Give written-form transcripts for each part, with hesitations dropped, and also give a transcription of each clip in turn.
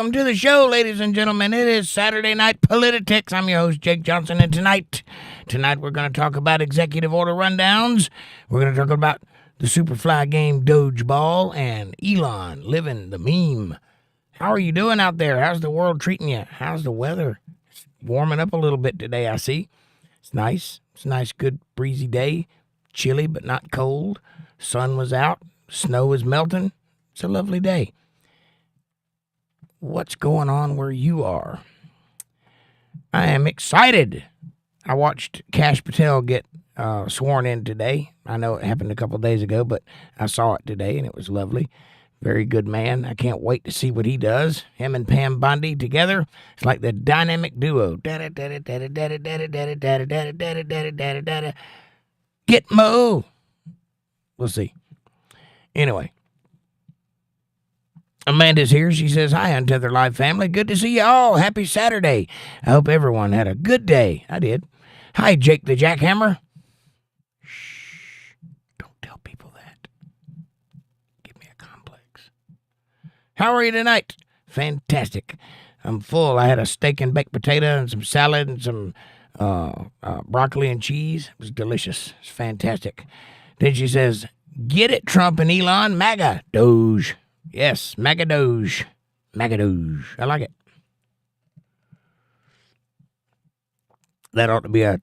welcome to the show, ladies and gentlemen. It is Saturday Night Politi-tics. I'm your host, Jake Johnson, and tonight we're going to talk about executive order rundowns. We're going to talk about the Superfly game DOGEBall and Elon living the meme. How are you doing out there? How's the world treating you? How's the weather? It's warming up a little bit today, I see. It's nice. It's a nice, good, breezy day. Chilly, but not cold. Sun was out. Snow is melting. It's a lovely day. What's going on where you are? I am excited. I watched Kash Patel get sworn in today. I know it happened a couple of days ago, but I saw it today, and it was lovely. Very good man. I can't wait to see what he does. Him and Pam Bondi together. It's like the dynamic duo. Get Mo. We'll see. Anyway. Amanda's here. She says, hi, UntetheredLive family. Good to see you all. Happy Saturday. I hope everyone had a good day. I did. Hi, Jake the Jackhammer. Shh. Don't tell people that. Give me a complex. How are you tonight? Fantastic. I'm full. I had a steak and baked potato and some salad and some broccoli and cheese. It was delicious. It's fantastic. Then she says, get it, Trump and Elon. MAGA. Doge. Yes, MAGA Doge. MAGA Doge. I like it. That ought to be a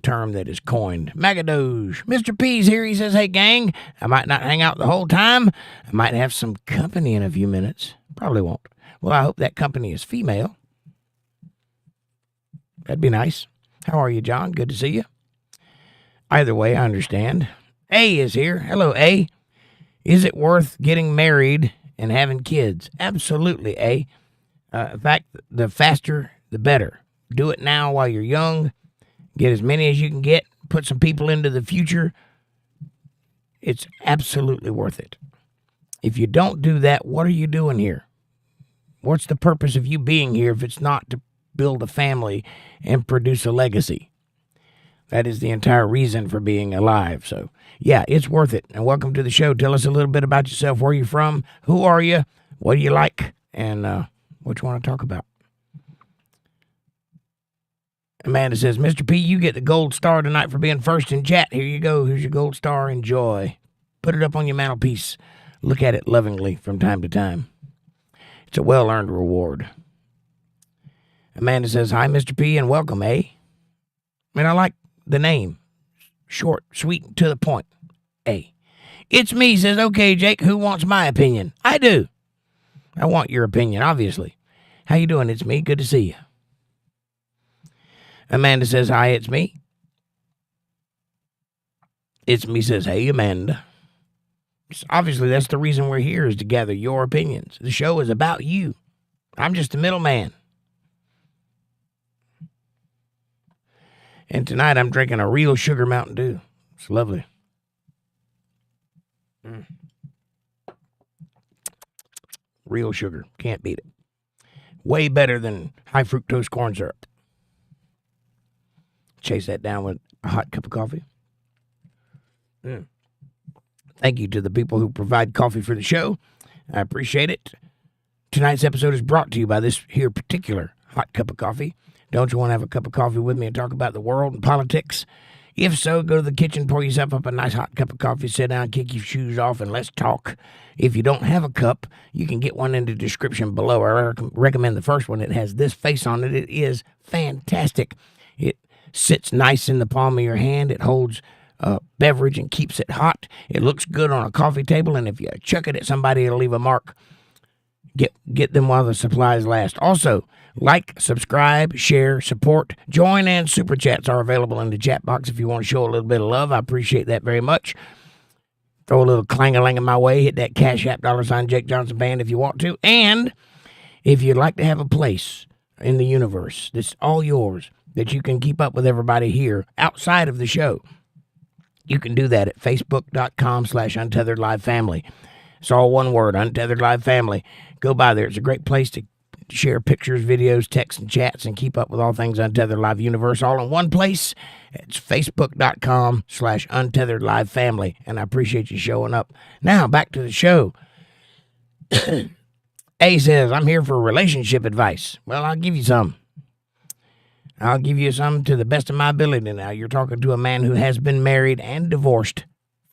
term that is coined. MAGA Doge. Mr. P's here. He says, hey, gang, I might not hang out the whole time. I might have some company in a few minutes. Probably won't. Well, I hope that company is female. That'd be nice. How are you, John? Good to see you. Either way, I understand. A is here. Hello, A. Is it worth getting married and having kids? Absolutely, A. In fact, the faster, the better. Do it now while you're young. Get as many as you can get. Put some people into the future. It's absolutely worth it. If you don't do that, what are you doing here? What's the purpose of you being here if it's not to build a family and produce a legacy? That is the entire reason for being alive. So, yeah, it's worth it. And welcome to the show. Tell us a little bit about yourself. Where are you from? Who are you? What do you like? And what you want to talk about? Amanda says, Mr. P, you get the gold star tonight for being first in chat. Here you go. Here's your gold star. Enjoy. Put it up on your mantelpiece. Look at it lovingly from time to time. It's a well-earned reward. Amanda says, hi, Mr. P, and welcome, eh? And I like the name. Short, sweet, to the point. A. It's me, says, okay, Jake, who wants my opinion? I do. I want your opinion, obviously. How you doing? It's me. Good to see you. Amanda says, hi, it's me. It's me says, hey, Amanda. Obviously, that's the reason we're here, is to gather your opinions. The show is about you. I'm just a middleman. And tonight I'm drinking a real sugar Mountain Dew. It's lovely. Real sugar. Can't beat it. Way better than high fructose corn syrup. Chase that down with a hot cup of coffee. Thank you to the people who provide coffee for the show. I appreciate it. Tonight's episode is brought to you by this here particular hot cup of coffee. Don't you want to have a cup of coffee with me and talk about the world and politics? If so, go to the kitchen, pour yourself up a nice hot cup of coffee, sit down, kick your shoes off, and let's talk. If you don't have a cup, you can get one in the description below. I recommend the first one. It has this face on it. It is fantastic. It sits nice in the palm of your hand. It holds beverage and keeps it hot. It looks good on a coffee table, and if you chuck it at somebody, it'll leave a mark. Get them while the supplies last. Also, like, subscribe, share, support, join, and super chats are available in the chat box if you want to show a little bit of love. I appreciate that very much. Throw a little clang-a-lang in my way. Hit that CashApp $ Jake Johnson Band if you want to. And if you'd like to have a place in the universe that's all yours, that you can keep up with everybody here outside of the show, you can do that at facebook.com/UntetheredLive family. It's all one word, Untethered Live Family. Go by there. It's a great place to share pictures, videos, texts, and chats, and keep up with all things Untethered Live Universe all in one place. It's facebook.com/Untethered Live Family, and I appreciate you showing up. Now, back to the show. A says, I'm here for relationship advice. Well, I'll give you some. I'll give you some to the best of my ability now. You're talking to a man who has been married and divorced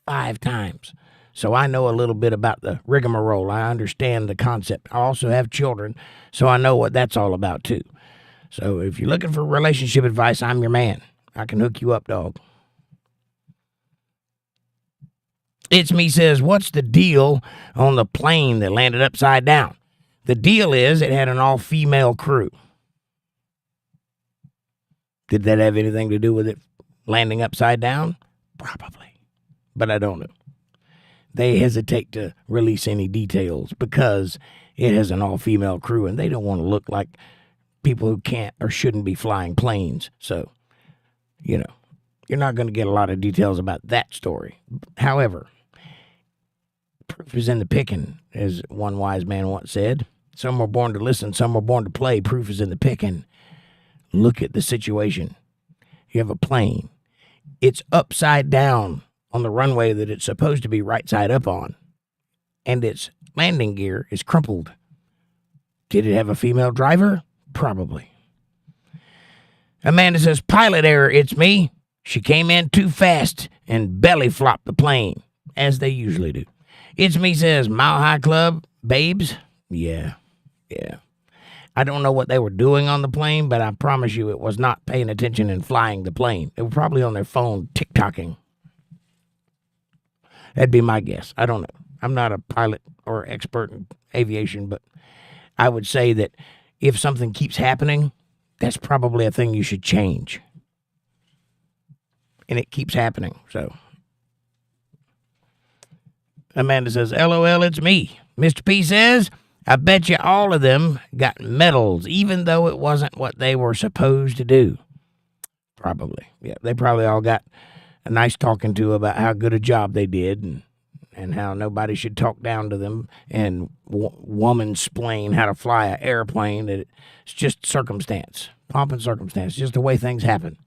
5 times. So I know a little bit about the rigmarole. I understand the concept. I also have children, so I know what that's all about too. So if you're looking for relationship advice, I'm your man. I can hook you up, dog. It's Me says, what's the deal on the plane that landed upside down? The deal is it had an all-female crew. Did that have anything to do with it landing upside down? Probably. But I don't know. They hesitate to release any details because it has an all-female crew, and they don't want to look like people who can't or shouldn't be flying planes. So, you're not going to get a lot of details about that story. However, proof is in the picking, as one wise man once said. Some were born to listen, some were born to play. Proof is in the picking. Look at the situation. You have a plane. It's upside down on the runway that it's supposed to be right side up on, and its landing gear is crumpled. Did it have a female driver? Probably. Amanda says, pilot error, it's me. She came in too fast and belly flopped the plane, as they usually do. It's Me says, Mile High Club, babes? Yeah. I don't know what they were doing on the plane, but I promise you it was not paying attention and flying the plane. They were probably on their phone TikToking. That'd be my guess. I don't know. I'm not a pilot or expert in aviation, but I would say that if something keeps happening, that's probably a thing you should change. And it keeps happening, so. Amanda says, LOL, it's me. Mr. P says, I bet you all of them got medals, even though it wasn't what they were supposed to do. Probably. Yeah, they probably all got a nice talking to about how good a job they did and how nobody should talk down to them and woman-splain how to fly an airplane. That it's just circumstance, pomp and circumstance, just the way things happen.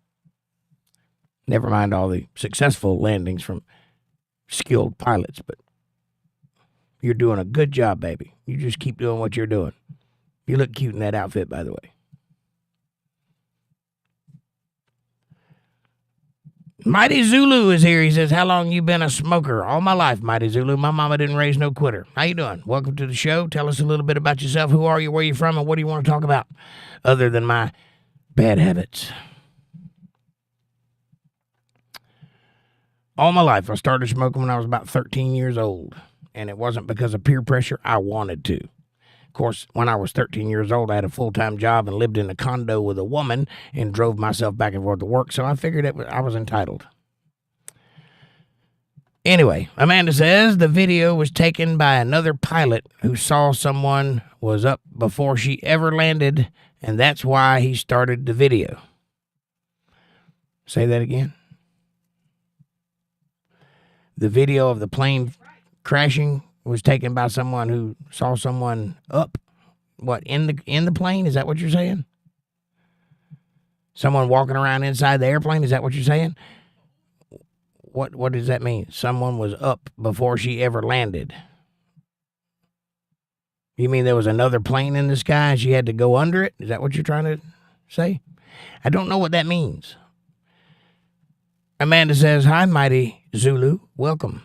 Never mind all the successful landings from skilled pilots, but you're doing a good job, baby. You just keep doing what you're doing. You look cute in that outfit, by the way. Mighty Zulu is here. He says, how long you been a smoker? All my life, Mighty Zulu. My mama didn't raise no quitter. How you doing? Welcome to the show. Tell us a little bit about yourself. Who are you? Where are you from? And what do you want to talk about other than my bad habits? All my life, I started smoking when I was about 13 years old. And it wasn't because of peer pressure. I wanted to. Of course, when I was 13 years old, I had a full-time job and lived in a condo with a woman and drove myself back and forth to work, so I figured I was entitled. Anyway, Amanda says the video was taken by another pilot who saw someone was up before she ever landed, and that's why he started the video. Say that again. The video of the plane crashing was taken by someone who saw someone up, in the plane? Is that what you're saying? Someone walking around inside the airplane? Is that what you're saying? What does that mean? Someone was up before she ever landed. You mean there was another plane in the sky and she had to go under it? Is that what you're trying to say? I don't know what that means. Amanda says, hi, Mighty Zulu. Welcome.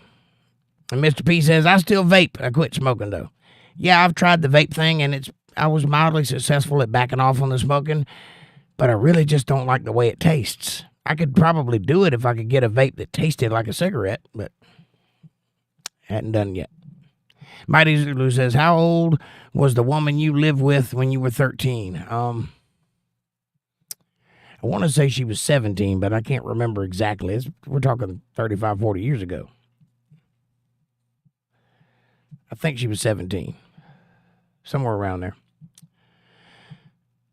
And Mr. P says, I still vape. I quit smoking, though. Yeah, I've tried the vape thing, and I was mildly successful at backing off on the smoking, but I really just don't like the way it tastes. I could probably do it if I could get a vape that tasted like a cigarette, but hadn't done yet. Mighty Zulu says, how old was the woman you lived with when you were 13? I want to say she was 17, but I can't remember exactly. We're talking 35, 40 years ago. I think she was 17. Somewhere around there.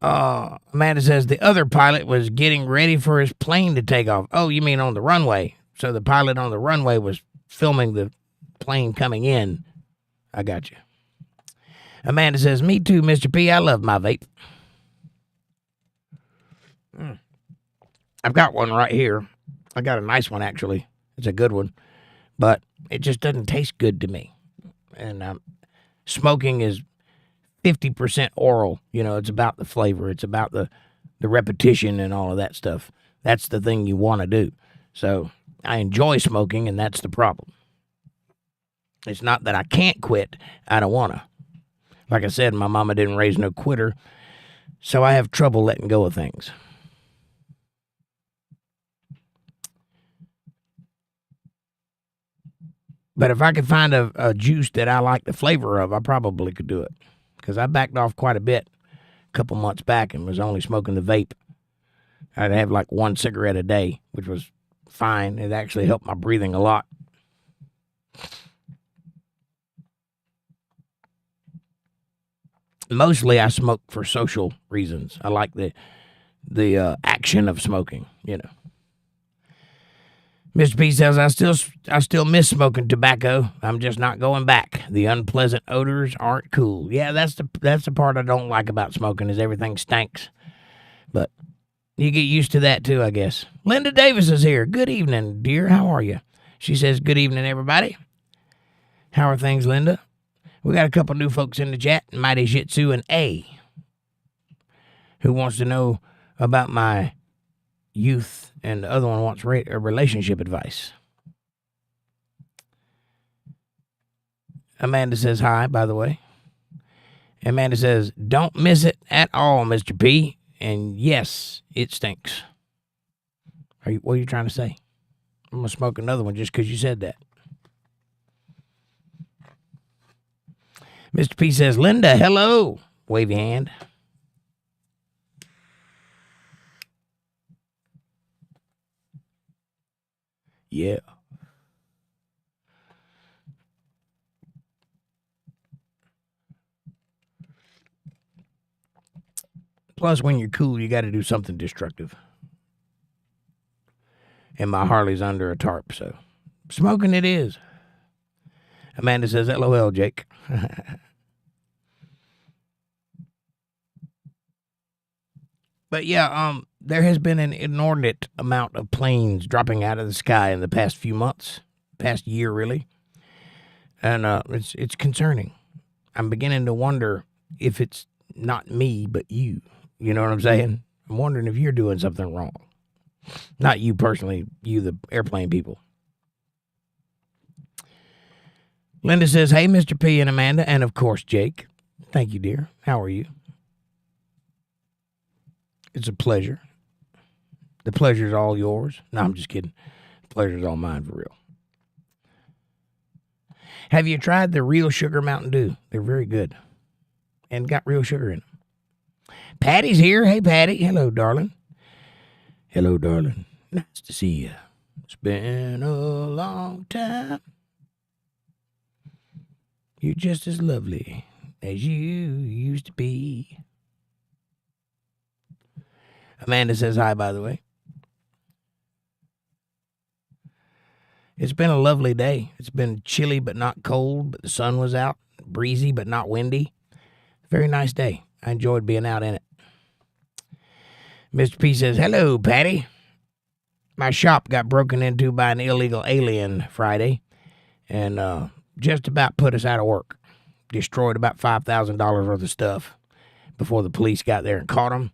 Amanda says the other pilot was getting ready for his plane to take off. Oh, you mean on the runway? So the pilot on the runway was filming the plane coming in. I got you. Amanda says, me too, Mr. P. I love my vape. I've got one right here. I got a nice one, actually. It's a good one. But it just doesn't taste good to me. And smoking is 50% oral. You know, it's about the flavor. It's about the repetition and all of that stuff. That's the thing you want to do. So I enjoy smoking, and that's the problem. It's not that I can't quit. I don't want to. Like I said, my mama didn't raise no quitter, so I have trouble letting go of things. But if I could find a juice that I like the flavor of, I probably could do it. Because I backed off quite a bit a couple months back and was only smoking the vape. I'd have like one cigarette a day, which was fine. It actually helped my breathing a lot. Mostly I smoke for social reasons. I like the action of smoking, you know. Mr. P says, I still miss smoking tobacco. I'm just not going back. The unpleasant odors aren't cool. Yeah, that's the part I don't like about smoking is everything stinks. But you get used to that too, I guess. Linda Davis is here. Good evening, dear. How are you? She says, good evening, everybody. How are things, Linda? We got a couple new folks in the chat, Mighty Shih Tzu and A, who wants to know about my youth, and the other one wants relationship advice. Amanda says hi, by the way. Amanda says, don't miss it at all, Mr. P. And yes, it stinks. What are you trying to say? I'm going to smoke another one just because you said that. Mr. P says, Linda, hello. Wave your hand. Yeah. Plus, when you're cool, you got to do something destructive. And my Harley's under a tarp, so smoking it is. Amanda says, LOL, Jake. But yeah, there has been an inordinate amount of planes dropping out of the sky in the past few months, past year really, and it's concerning. I'm beginning to wonder if it's not me but you. You know what I'm saying? I'm wondering if you're doing something wrong. Not you personally, you the airplane people. Linda says, hey, Mr. P and Amanda, and of course Jake. Thank you, dear. How are you? It's a pleasure. The pleasure's all yours. No, I'm just kidding. The pleasure's all mine for real. Have you tried the real sugar Mountain Dew? They're very good. And got real sugar in them. Patty's here. Hey, Patty. Hello, darling. Hello, darling. Nice to see you. It's been a long time. You're just as lovely as you used to be. Amanda says hi, by the way. It's been a lovely day. It's been chilly but not cold, but the sun was out. Breezy but not windy. Very nice day. I enjoyed being out in it. Mr. P says, hello, Patty. My shop got broken into by an illegal alien Friday and just about put us out of work. Destroyed about $5,000 worth of stuff before the police got there and caught him.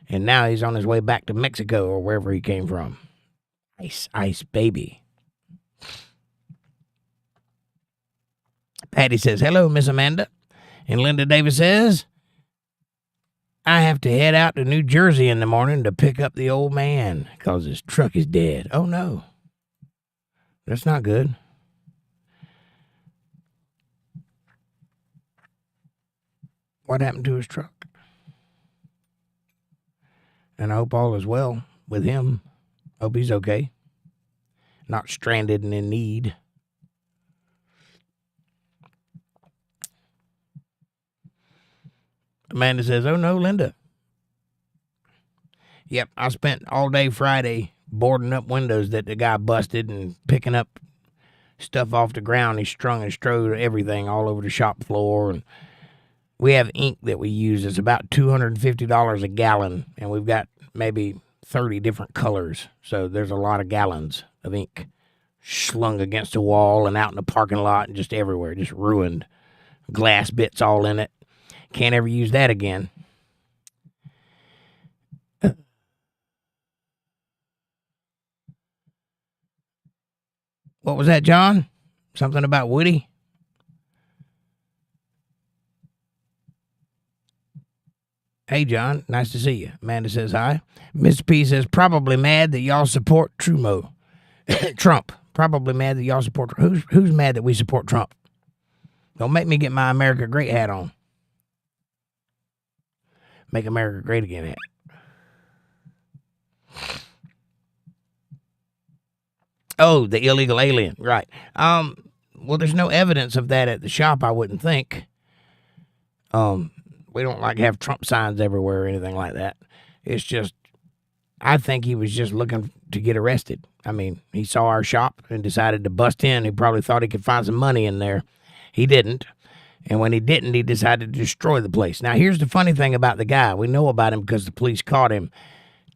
And now he's on his way back to Mexico or wherever he came from. Ice, ice, baby. Patty says, hello, Miss Amanda. And Linda Davis says, I have to head out to New Jersey in the morning to pick up the old man because his truck is dead. Oh, no. That's not good. What happened to his truck? And I hope all is well with him. Hope he's okay. Not stranded and in need. Amanda says, oh no, Linda. Yep, I spent all day Friday boarding up windows that the guy busted and picking up stuff off the ground. He strung and strode everything all over the shop floor. And we have ink that we use. It's about $250 a gallon, and we've got maybe 30 different colors. So there's a lot of gallons of ink slung against the wall and out in the parking lot and just everywhere, just ruined. Glass bits all in it. Can't ever use that again. What was that, John? Something about Woody? Hey, John. Nice to see you. Amanda says hi. Mr. P says, probably mad that y'all support Trump. Probably mad that y'all support Trump. Who's mad that we support Trump? Don't make me get my America Great hat on. Make America Great Again hat. Oh, the illegal alien. Right. Well, there's no evidence of that at the shop, I wouldn't think. We don't like have Trump signs everywhere or anything like that. It's just, I think he was just looking to get arrested. I mean, he saw our shop and decided to bust in. He probably thought he could find some money in there. He didn't. And when he didn't, he decided to destroy the place. Now, here's the funny thing about the guy. We know about him because the police caught him.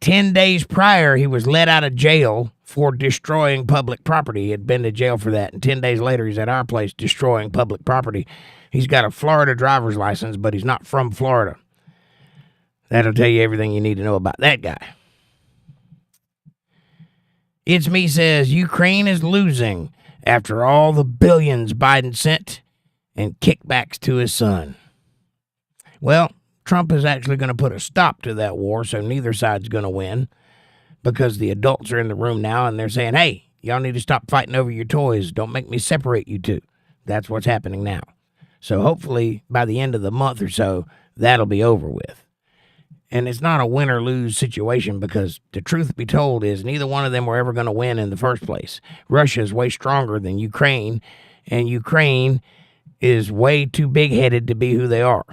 10 days prior, he was let out of jail for destroying public property. He had been to jail for that. And 10 days later, he's at our place destroying public property. He's got a Florida driver's license, but he's not from Florida. That'll tell you everything you need to know about that guy. It's Me says, Ukraine is losing after all the billions Biden sent and kickbacks to his son. Well, Trump is actually going to put a stop to that war, so neither side's going to win because the adults are in the room now and they're saying, hey, y'all need to stop fighting over your toys. Don't make me separate you two. That's what's happening now. So hopefully by the end of the month or so, that'll be over with. And it's not a win or lose situation because the truth be told is neither one of them were ever going to win in the first place. Russia is way stronger than Ukraine, and Ukraine is way too big-headed to be who they are.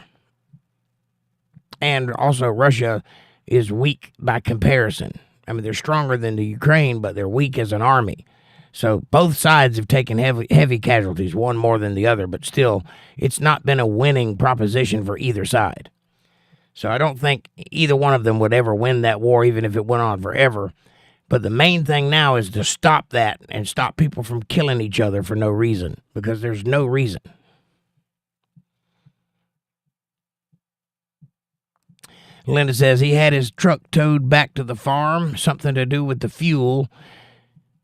And also Russia is weak by comparison. I mean, they're stronger than the Ukraine, but they're weak as an army. So both sides have taken heavy casualties, one more than the other, but still, it's not been a winning proposition for either side. So I don't think either one of them would ever win that war, even if it went on forever. But the main thing now is to stop that and stop people from killing each other for no reason, because there's no reason. Linda says he had his truck towed back to the farm, something to do with the fuel.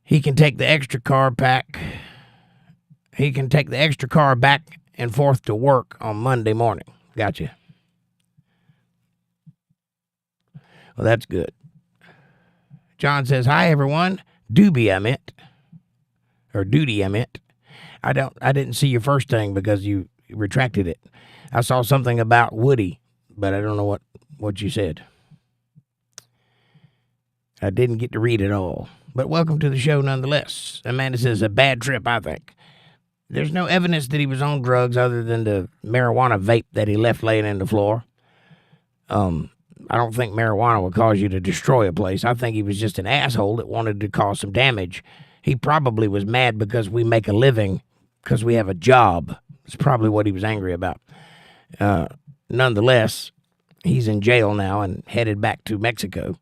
He can take the extra car back. He can take the extra car back and forth to work on Monday morning. Gotcha. Well, that's good. John says, hi, everyone. Doobie, I meant. Or duty, I meant. I didn't see your first thing because you retracted it. I saw something about Woody, but I don't know what you said. I didn't get to read it all. But welcome to the show nonetheless. Amanda says, a bad trip, I think. There's no evidence that he was on drugs other than the marijuana vape that he left laying in the floor. I don't think marijuana would cause you to destroy a place. I think he was just an asshole that wanted to cause some damage. He probably was mad because we make a living, because we have a job. It's probably what he was angry about. Nonetheless, he's in jail now and headed back to Mexico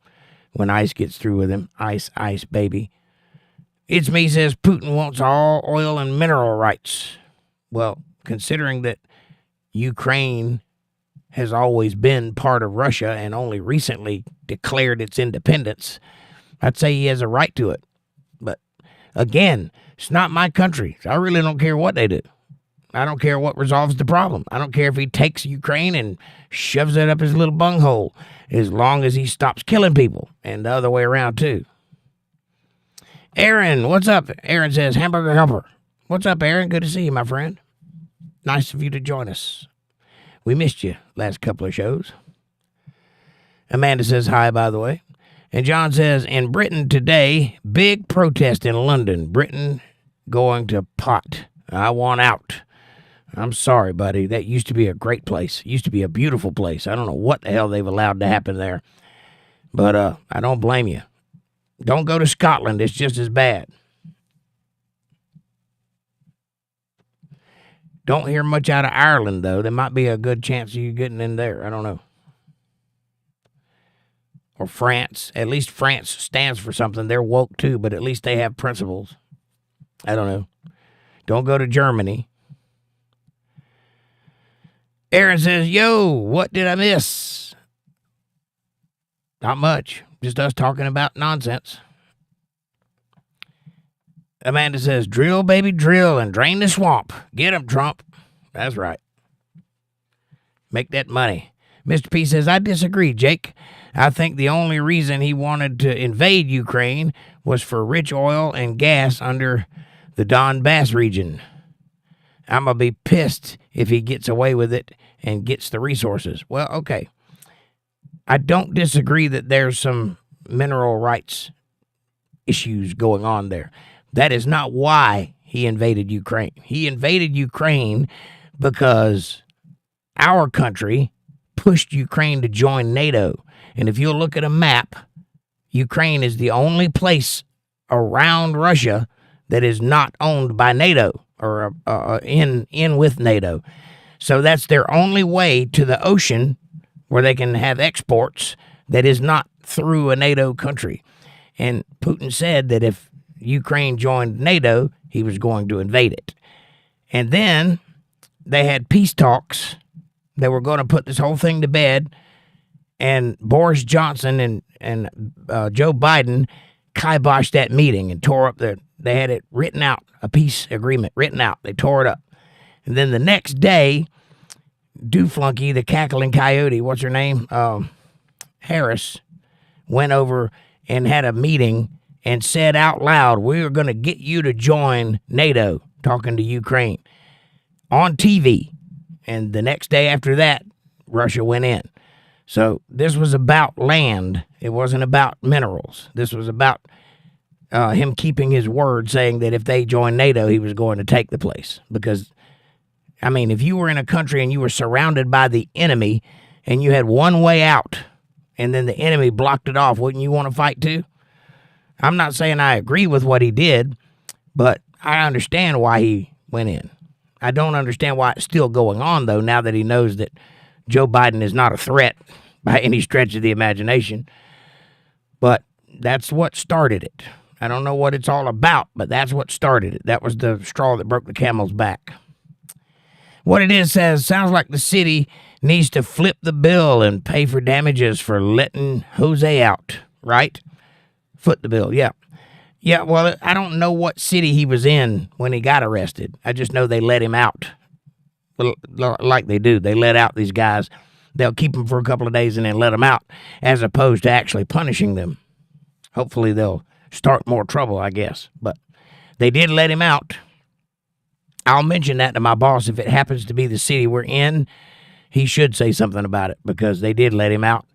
when ICE gets through with him. ICE, baby. It's Me says Putin wants all oil and mineral rights. Well, considering that Ukraine has always been part of Russia and only recently declared its independence, I'd say he has a right to it. But again, it's not my country. So I really don't care what they do. I don't care what resolves the problem. I don't care if he takes Ukraine and shoves it up his little bunghole, as long as he stops killing people, and the other way around too. Aaron, what's up? Aaron says, hamburger helper. What's up, Aaron? Good to see you, my friend. Nice of you to join us. We missed you last couple of shows. Amanda says hi, by the way. And John says, in Britain today, big protest in London. Britain going to pot. I want out. I'm sorry, buddy. That used to be a great place. It used to be a beautiful place. I don't know what the hell they've allowed to happen there. But I don't blame you. Don't go to Scotland. It's just as bad. Don't hear much out of Ireland, though. There might be a good chance of you getting in there. I don't know. Or France. At least France stands for something. They're woke, too, but at least they have principles. I don't know. Don't go to Germany. Aaron says, yo, what did I miss? Not much. Just us talking about nonsense. Amanda says, drill, baby, drill, and drain the swamp. Get 'em, Trump. That's right. Make that money. Mr. P says, I disagree, Jake. I think the only reason he wanted to invade Ukraine was for rich oil and gas under the Donbass region. I'm going to be pissed if he gets away with it and gets the resources. Well, okay. I don't disagree that there's some mineral rights issues going on there. That is not why he invaded Ukraine. He invaded Ukraine because our country pushed Ukraine to join NATO. And if you look at a map, Ukraine is the only place around Russia that is not owned by NATO or in with NATO. So that's their only way to the ocean where they can have exports that is not through a NATO country. And Putin said that if Ukraine joined NATO, he was going to invade it. And then they had peace talks. They were going to put this whole thing to bed. And Boris Johnson and Joe Biden kiboshed that meeting and tore up they had it written out, a peace agreement written out. They tore it up. And then the next day, Dooflunky, the cackling coyote, what's her name? Harris, went over and had a meeting and said out loud, we're going to get you to join NATO, talking to Ukraine, on TV. And the next day after that, Russia went in. So this was about land. It wasn't about minerals. This was about him keeping his word, saying that if they joined NATO, he was going to take the place. Because, I mean, if you were in a country and you were surrounded by the enemy and you had one way out and then the enemy blocked it off, wouldn't you want to fight too? I'm not saying I agree with what he did, but I understand why he went in. I don't understand why it's still going on, though, now that he knows that Joe Biden is not a threat by any stretch of the imagination. But that's what started it. I don't know what it's all about, but that's what started it. That was the straw that broke the camel's back. What it is says, sounds like the city needs to flip the bill and pay for damages for letting Jose out, right? Foot the bill, yeah. Yeah, well, I don't know what city he was in when he got arrested. I just know they let him out. Like they do. They let out these guys. They'll keep them for a couple of days and then let them out, as opposed to actually punishing them. Hopefully they'll start more trouble, I guess. But they did let him out. I'll mention that to my boss. If it happens to be the city we're in, he should say something about it, because they did let him out.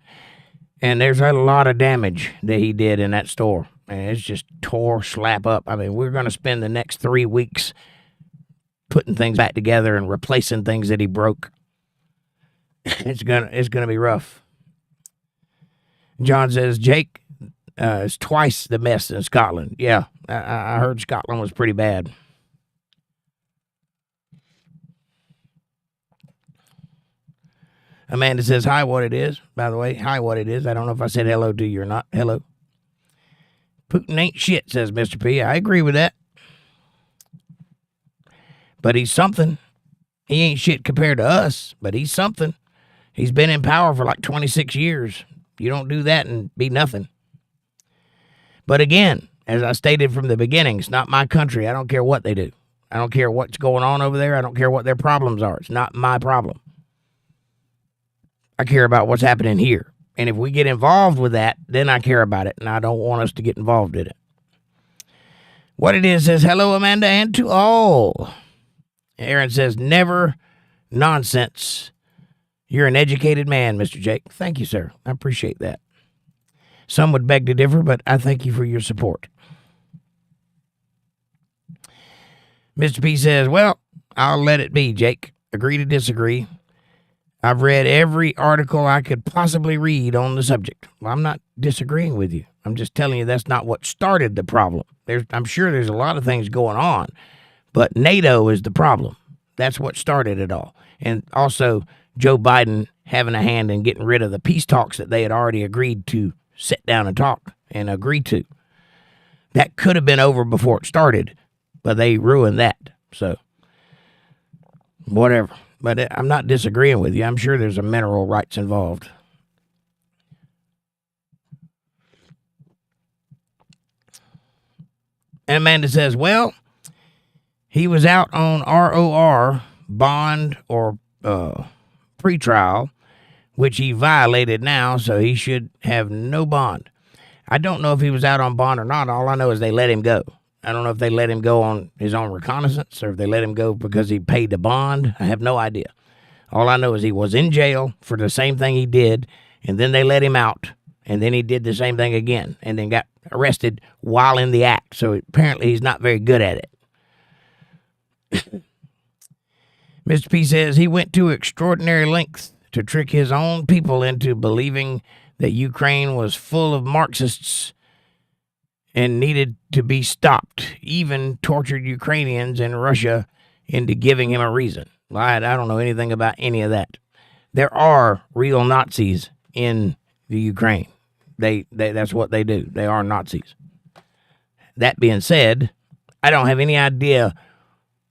And there's a lot of damage that he did in that store. And it's just tore slap up. I mean, we're going to spend the next 3 weeks putting things back together and replacing things that he broke. It's gonna be rough. John says, Jake, it's twice the mess in Scotland. Yeah, I heard Scotland was pretty bad. Amanda says, hi, what it is. By the way, hi, what it is. I don't know if I said hello to you or not. Hello. Putin ain't shit, says Mr. P. I agree with that. But he's something. He ain't shit compared to us, but he's something. He's been in power for like 26 years. You don't do that and be nothing. But again, as I stated from the beginning, it's not my country. I don't care what they do. I don't care what's going on over there. I don't care what their problems are. It's not my problem. I care about what's happening here. And if we get involved with that, then I care about it, and I don't want us to get involved in it. What it is says, hello, Amanda, and to all. Aaron says, never nonsense. You're an educated man, Mr. Jake. Thank you, sir. I appreciate that. Some would beg to differ, but I thank you for your support. Mr. P says, well, I'll let it be, Jake. Agree to disagree. I've read every article I could possibly read on the subject. Well, I'm not disagreeing with you. I'm just telling you that's not what started the problem. I'm sure there's a lot of things going on, but NATO is the problem. That's what started it all. And also Joe Biden having a hand in getting rid of the peace talks that they had already agreed to sit down and talk and agree to. That could have been over before it started, but they ruined that. So, whatever. But I'm not disagreeing with you. I'm sure there's a mineral rights involved. And Amanda says, well, he was out on ROR, bond or pretrial, which he violated now, so he should have no bond. I don't know if he was out on bond or not. All I know is they let him go. I don't know if they let him go on his own reconnaissance or if they let him go because he paid the bond. I have no idea. All I know is he was in jail for the same thing he did, and then they let him out, and then he did the same thing again, and then got arrested while in the act. So apparently he's not very good at it. Mr. P says he went to extraordinary lengths to trick his own people into believing that Ukraine was full of Marxists and needed to be stopped, even tortured Ukrainians in Russia into giving him a reason. I don't know anything about any of that. There are real Nazis in the Ukraine. That's what they do. They are Nazis. That being said, I don't have any idea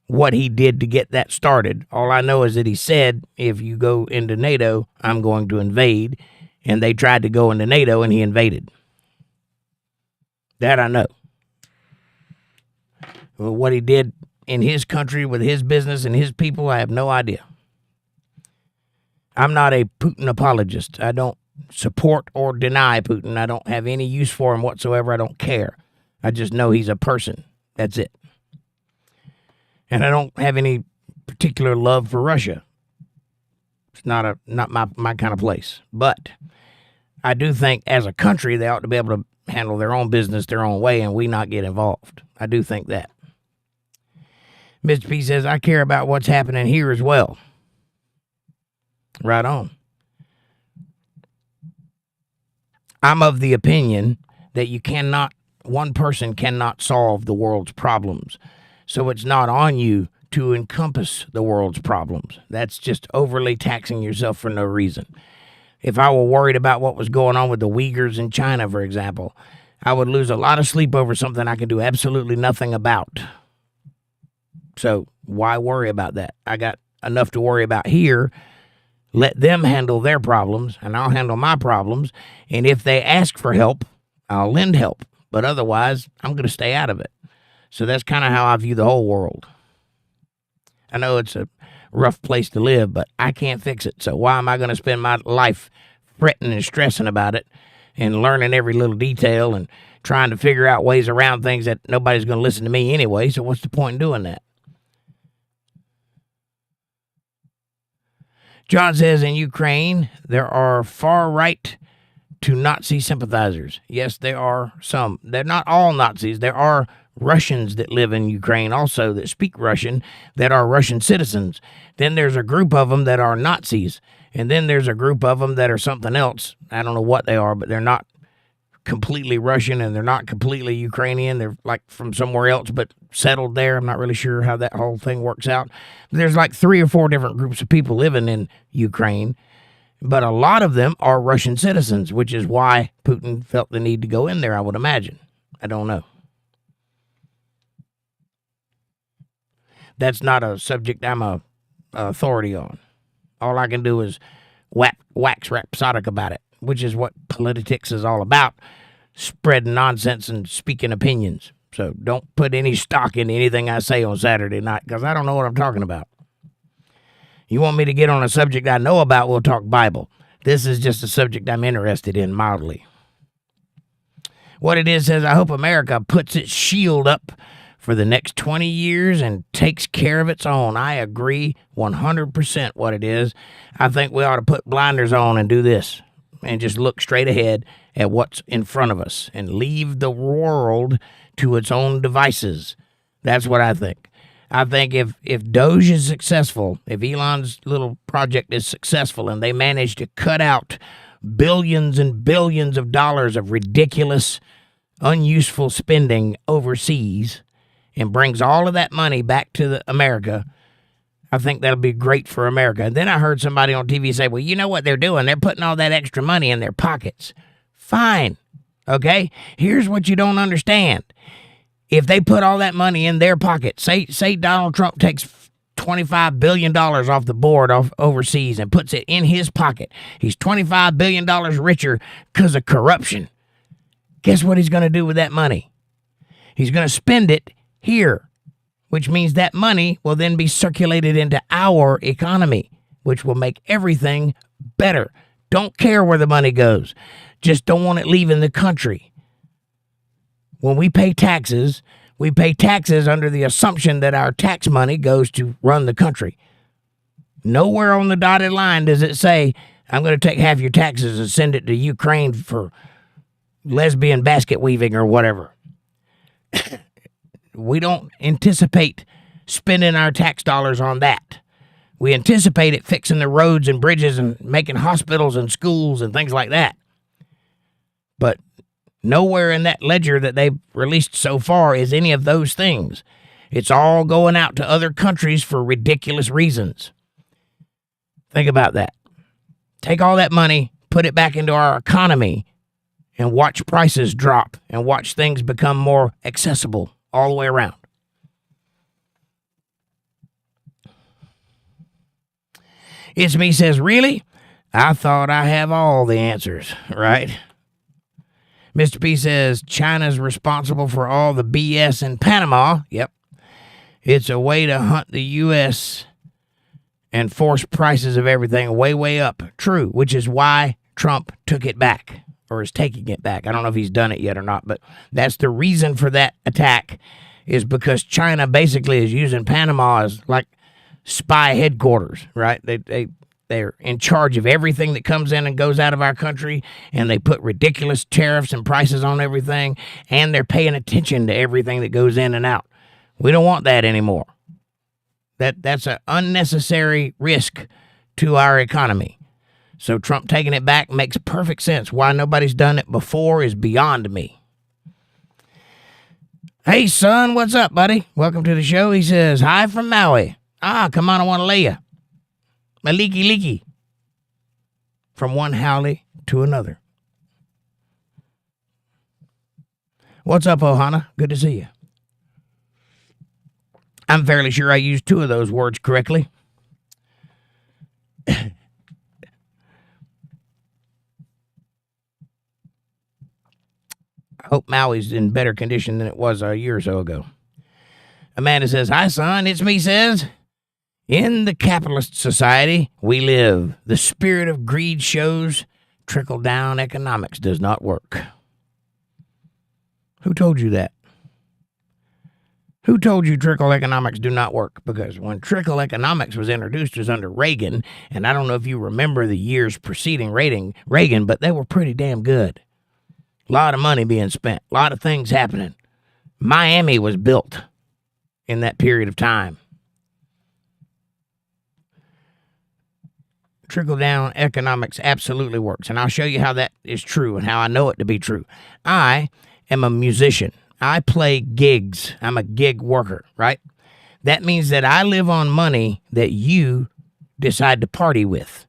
what he did to get that started. All I know is that he said, if you go into NATO, I'm going to invade. And they tried to go into NATO and he invaded. That I know. Well, what he did in his country with his business and his people, I have no idea. I'm not a Putin apologist. I don't support or deny Putin. I don't have any use for him whatsoever. I don't care. I just know he's a person. That's it. And I don't have any particular love for Russia. It's not my kind of place. But I do think as a country, they ought to be able to handle their own business their own way and we not get involved. I do think that. Mr. P says, I care about what's happening here as well. Right on. I'm of the opinion that one person cannot solve the world's problems. So it's not on you to encompass the world's problems. That's just overly taxing yourself for no reason. If I were worried about what was going on with the Uyghurs in China, for example, I would lose a lot of sleep over something I can do absolutely nothing about. So why worry about that? I got enough to worry about here. Let them handle their problems, and I'll handle my problems. And if they ask for help, I'll lend help. But otherwise, I'm going to stay out of it. So that's kind of how I view the whole world. I know it's a rough place to live, but I can't fix it. So why am I going to spend my life fretting and stressing about it and learning every little detail and trying to figure out ways around things that nobody's going to listen to me anyway? So what's the point in doing that? John says in Ukraine, there are far-right to Nazi sympathizers. Yes, there are some. They're not all Nazis. There are Russians that live in Ukraine also that speak Russian that are Russian citizens. Then there's a group of them that are Nazis. And then there's a group of them that are something else. I don't know what they are, but they're not completely Russian and they're not completely Ukrainian. They're like from somewhere else but settled there. I'm not really sure how that whole thing works out. There's like 3 or 4 different groups of people living in Ukraine. But a lot of them are Russian citizens, which is why Putin felt the need to go in there, I would imagine. I don't know. That's not a subject I'm a authority on. All I can do is wax rhapsodic about it, which is what Politi-tics is all about, spreading nonsense and speaking opinions. So don't put any stock in anything I say on Saturday night, because I don't know what I'm talking about. You want me to get on a subject I know about, we'll talk Bible. This is just a subject I'm interested in mildly. What it is says, I hope America puts its shield up for the next 20 years and takes care of its own. I agree 100% what it is. I think we ought to put blinders on and do this and just look straight ahead at what's in front of us and leave the world to its own devices. That's what I think. I think if Doge is successful, if Elon's little project is successful and they manage to cut out billions and billions of dollars of ridiculous, unuseful spending overseas and brings all of that money back to America, I think that'll be great for America. And then I heard somebody on TV say, well, you know what they're doing? They're putting all that extra money in their pockets. Fine. Okay? Here's what you don't understand. If they put all that money in their pocket, say Donald Trump takes $25 billion off the board overseas and puts it in his pocket. He's $25 billion richer because of corruption. Guess what he's going to do with that money? He's going to spend it here, which means that money will then be circulated into our economy, which will make everything better. Don't care where the money goes. Just don't want it leaving the country. When we pay taxes under the assumption that our tax money goes to run the country. Nowhere on the dotted line does it say, I'm going to take half your taxes and send it to Ukraine for lesbian basket weaving or whatever. We don't anticipate spending our tax dollars on that. We anticipate it fixing the roads and bridges and making hospitals and schools and things like that. But nowhere in that ledger that they've released so far is any of those things. It's all going out to other countries for ridiculous reasons. Think about that. Take all that money, put it back into our economy, and watch prices drop and watch things become more accessible all the way around. It's Me says, really? I thought I have all the answers, right? Mr. P says, China's responsible for all the BS in Panama. Yep. It's a way to hunt the U.S. and force prices of everything way, way up. True, which is why Trump took it back, or is taking it back. I don't know if he's done it yet or not, but that's the reason for that attack, is because China basically is using Panama as like spy headquarters, right? They're in charge of everything that comes in and goes out of our country, and they put ridiculous tariffs and prices on everything, and they're paying attention to everything that goes in and out. We don't want that anymore. That's an unnecessary risk to our economy. So Trump taking it back makes perfect sense. Why nobody's done it before is beyond me. Hey, son, what's up, buddy? Welcome to the show. He says, hi from Maui. Come on, I want to lay you. My leaky. From one howley to another. What's up, Ohana? Good to see you. I'm fairly sure I used two of those words correctly. I hope Maui's in better condition than it was a year or so ago. Amanda says, hi, son. It's Me says, in the capitalist society we live, the spirit of greed shows trickle-down economics does not work. Who told you that? Who told you trickle economics do not work? Because when trickle economics was introduced, it was under Reagan, and I don't know if you remember the years preceding Reagan, but they were pretty damn good. A lot of money being spent, a lot of things happening. Miami was built in that period of time. Trickle-down economics absolutely works, and I'll show you how that is true and how I know it to be true. I am a musician. I play gigs. I'm a gig worker, right? That means that I live on money that you decide to party with.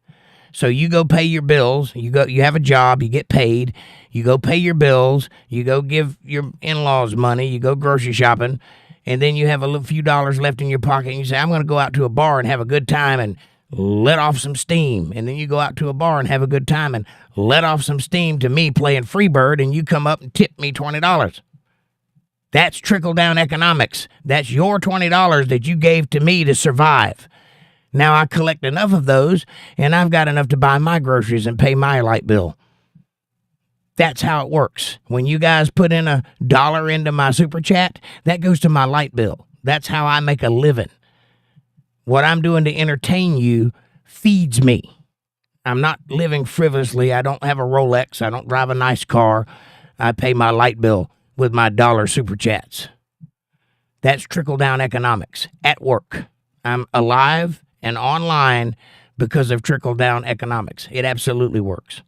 So you go pay your bills, you have a job, you get paid, you go pay your bills, you go give your in-laws money, you go grocery shopping, and then you have a few dollars left in your pocket, and you say, I'm going to go out to a bar and have a good time and let off some steam. And then you go out to a bar and have a good time and let off some steam to me playing Freebird, and you come up and tip me $20. That's trickle-down economics. That's your $20 that you gave to me to survive. Now I collect enough of those, and I've got enough to buy my groceries and pay my light bill. That's how it works. When you guys put in $1 into my super chat, that goes to my light bill. That's how I make a living. What I'm doing to entertain you feeds me. I'm not living frivolously. I don't have a Rolex. I don't drive a nice car. I pay my light bill with my dollar super chats. That's trickle-down economics at work. I'm alive and online because of trickle-down economics. It absolutely works.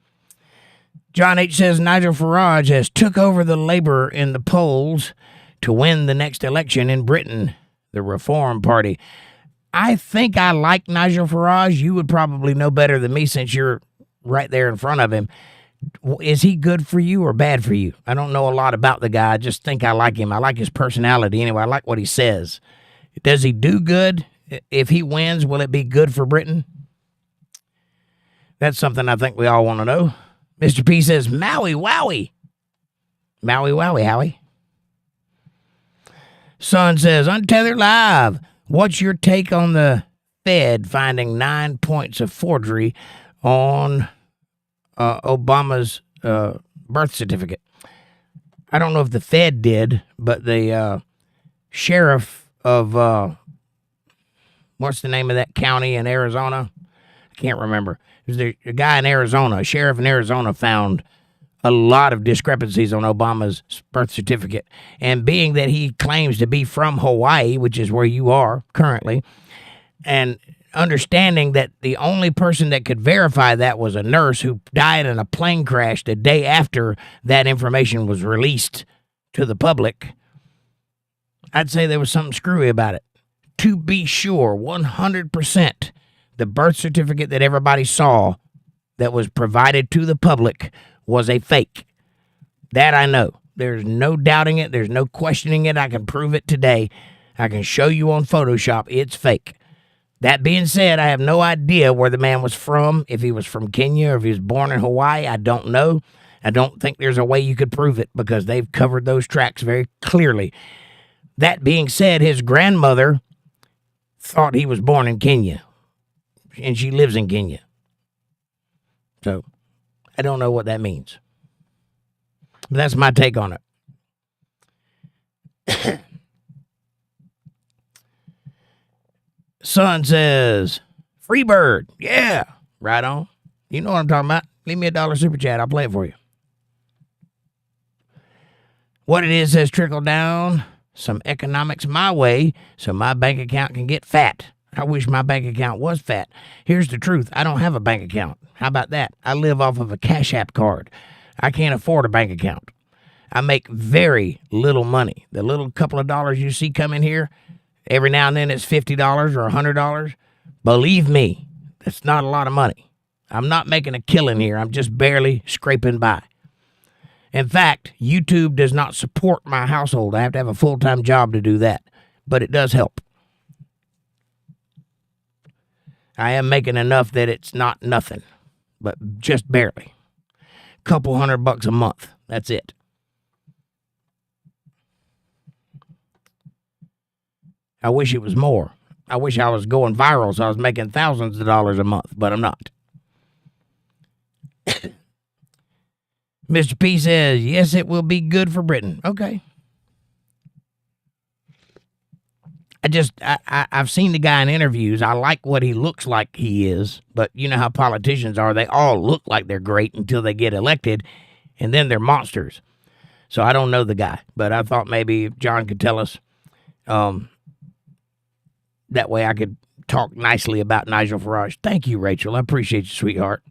John H. says Nigel Farage has took over the Labour in the polls to win the next election in Britain, the Reform Party. I think I like Nigel Farage. You would probably know better than me since you're right there in front of him. Is he good for you or bad for you? I don't know a lot about the guy. I just think I like him. I like his personality anyway. I like what he says. Does he do good? if he wins, will it be good for Britain? That's something I think we all want to know. Mr. P says, Maui Wowie. Maui Wowie, Howie. Son says, Untethered Live. What's your take on the Fed finding 9 points of forgery on Obama's birth certificate? I don't know if the Fed did, but the sheriff of, what's the name of that county in Arizona? I can't remember. There's a guy in Arizona, a sheriff in Arizona, found a lot of discrepancies on Obama's birth certificate. And being that he claims to be from Hawaii, which is where you are currently, and understanding that the only person that could verify that was a nurse who died in a plane crash the day after that information was released to the public, I'd say there was something screwy about it. To be sure, 100%, the birth certificate that everybody saw that was provided to the public was a fake. That I know. There's no doubting it. There's no questioning it. I can prove it today. I can show you on Photoshop. It's fake. That being said, I have no idea where the man was from, if he was from Kenya or if he was born in Hawaii. I don't know. I don't think there's a way you could prove it because they've covered those tracks very clearly. That being said, his grandmother thought he was born in Kenya, and she lives in Kenya. So, I don't know what that means. But that's my take on it. Son says, Freebird. Yeah, right on. You know what I'm talking about. Leave me $1 super chat. I'll play it for you. What it is says trickle down some economics my way so my bank account can get fat. I wish my bank account was fat. Here's the truth. I don't have a bank account. How about that? I live off of a CashApp card. I can't afford a bank account. I make very little money. The little couple of dollars you see coming here, every now and then it's $50 or $100. Believe me, that's not a lot of money. I'm not making a killing here. I'm just barely scraping by. In fact, YouTube does not support my household. I have to have a full-time job to do that. But it does help. I am making enough that it's not nothing, but just barely. Couple $100 a month. That's it. I wish it was more. I wish I was going viral so I was making thousands of dollars a month, but I'm not. Mr. P says, yes, it will be good for Britain. Okay. I've seen the guy in interviews. I like what he looks like he is, but you know how politicians are. They all look like they're great until they get elected, and then they're monsters. So I don't know the guy, but I thought maybe John could tell us. That way I could talk nicely about Nigel Farage. Thank you, Rachel. I appreciate you, sweetheart.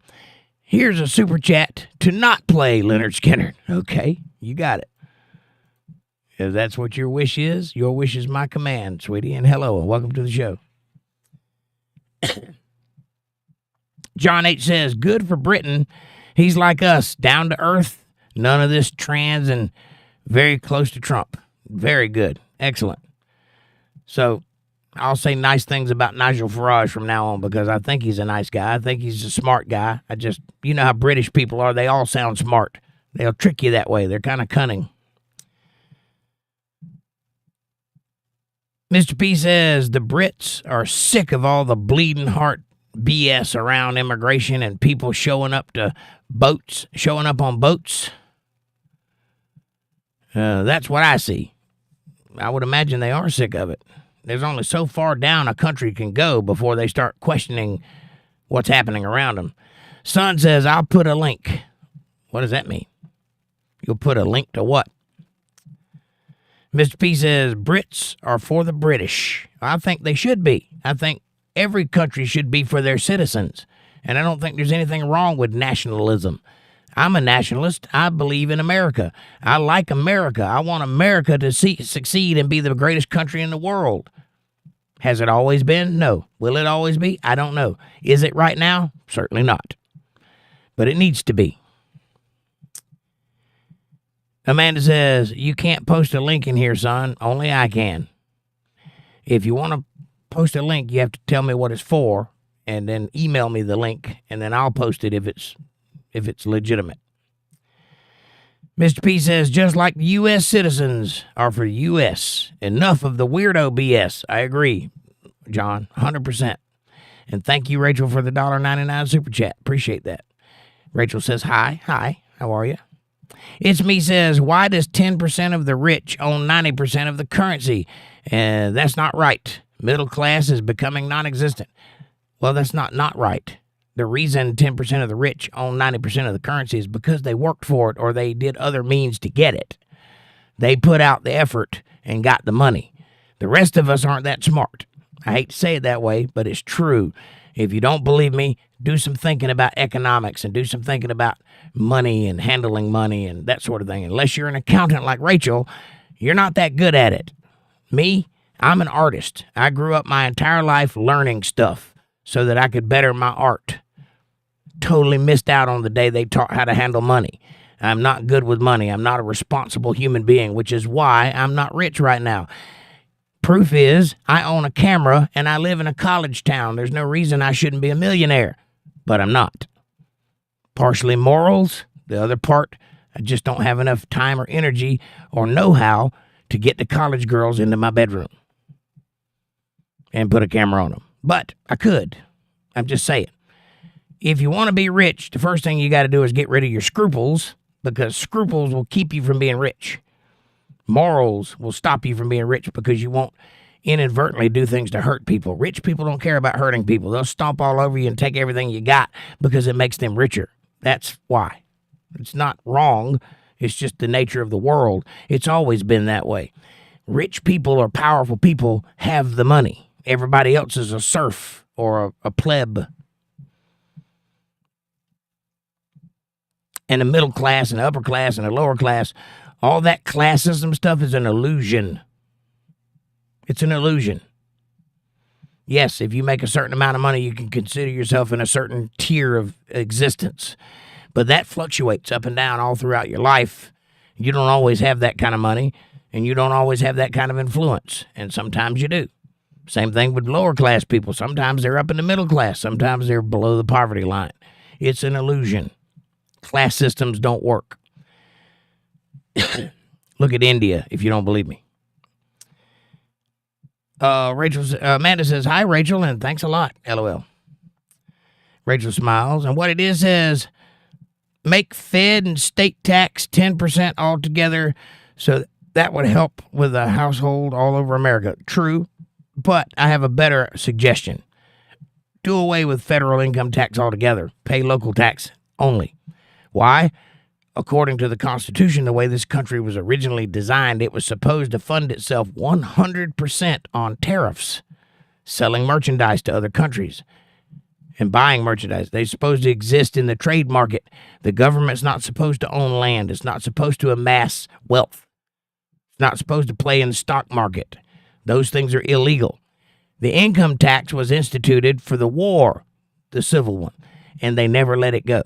Here's a super chat to not play Leonard Skinner. Okay, you got it. If that's what your wish is my command, sweetie. And hello, and welcome to the show. John H. says, good for Britain. He's like us, down to earth. None of this trans and very close to Trump. Very good. Excellent. So I'll say nice things about Nigel Farage from now on because I think he's a nice guy. I think he's a smart guy. You know how British people are. They all sound smart. They'll trick you that way. They're kind of cunning. Mr. P says the Brits are sick of all the bleeding heart BS around immigration and people showing up on boats. That's what I see. I would imagine they are sick of it. There's only so far down a country can go before they start questioning what's happening around them. Son says, I'll put a link. What does that mean? You'll put a link to what? Mr. P says, Brits are for the British. I think they should be. I think every country should be for their citizens. And I don't think there's anything wrong with nationalism. I'm a nationalist. I believe in America. I like America. I want America to succeed and be the greatest country in the world. Has it always been? No. Will it always be? I don't know. Is it right now? Certainly not. But it needs to be. Amanda says, you can't post a link in here, son. Only I can. If you want to post a link, you have to tell me what it's for, and then email me the link, and then I'll post it if it's legitimate. Mr. P says, just like the U.S. citizens are for the U.S. Enough of the weirdo BS. I agree, John, 100%. And thank you, Rachel, for the $1.99 super chat. Appreciate that. Rachel says, hi, how are you? It's Me says, why does 10% of the rich own 90% of the currency? And that's not right. Middle class is becoming non-existent. Well, that's not right. The reason 10% of the rich own 90% of the currency is because they worked for it or they did other means to get it. They put out the effort and got the money. The rest of us aren't that smart. I hate to say it that way, but it's true. If you don't believe me, do some thinking about economics and do some thinking about money and handling money and that sort of thing. Unless you're an accountant like Rachel, you're not that good at it. Me, I'm an artist. I grew up my entire life learning stuff so that I could better my art. Totally missed out on the day they taught how to handle money. I'm not good with money. I'm not a responsible human being, which is why I'm not rich right now. Proof is I own a camera and I live in a college town. There's no reason I shouldn't be a millionaire, but I'm not. Partially morals. The other part, I just don't have enough time or energy or know-how to get the college girls into my bedroom and put a camera on them. But I could. I'm just saying. If you want to be rich, the first thing you got to do is get rid of your scruples, because scruples will keep you from being rich. Morals will stop you from being rich because you won't inadvertently do things to hurt people. Rich people don't care about hurting people. They'll stomp all over you and take everything you got because it makes them richer. That's why. It's not wrong. It's just the nature of the world. It's always been that way. Rich people or powerful people have the money. Everybody else is a serf or a pleb. And the middle class and the upper class and the lower class, all that class system stuff is an illusion. It's an illusion. Yes, if you make a certain amount of money, you can consider yourself in a certain tier of existence. But that fluctuates up and down all throughout your life. You don't always have that kind of money, and you don't always have that kind of influence. And sometimes you do. Same thing with lower class people. Sometimes they're up in the middle class. Sometimes they're below the poverty line. It's an illusion. Class systems don't work. Look at India if you don't believe me. Amanda says, hi, Rachel, and thanks a lot, LOL. Rachel smiles, and what it is says, make Fed and state tax 10% altogether, so that would help with a household all over America. True, but I have a better suggestion. Do away with federal income tax altogether. Pay local tax only. Why? According to the Constitution, the way this country was originally designed, it was supposed to fund itself 100% on tariffs, selling merchandise to other countries and buying merchandise. They're supposed to exist in the trade market. The government's not supposed to own land. It's not supposed to amass wealth. It's not supposed to play in the stock market. Those things are illegal. The income tax was instituted for the war, the civil one, and they never let it go.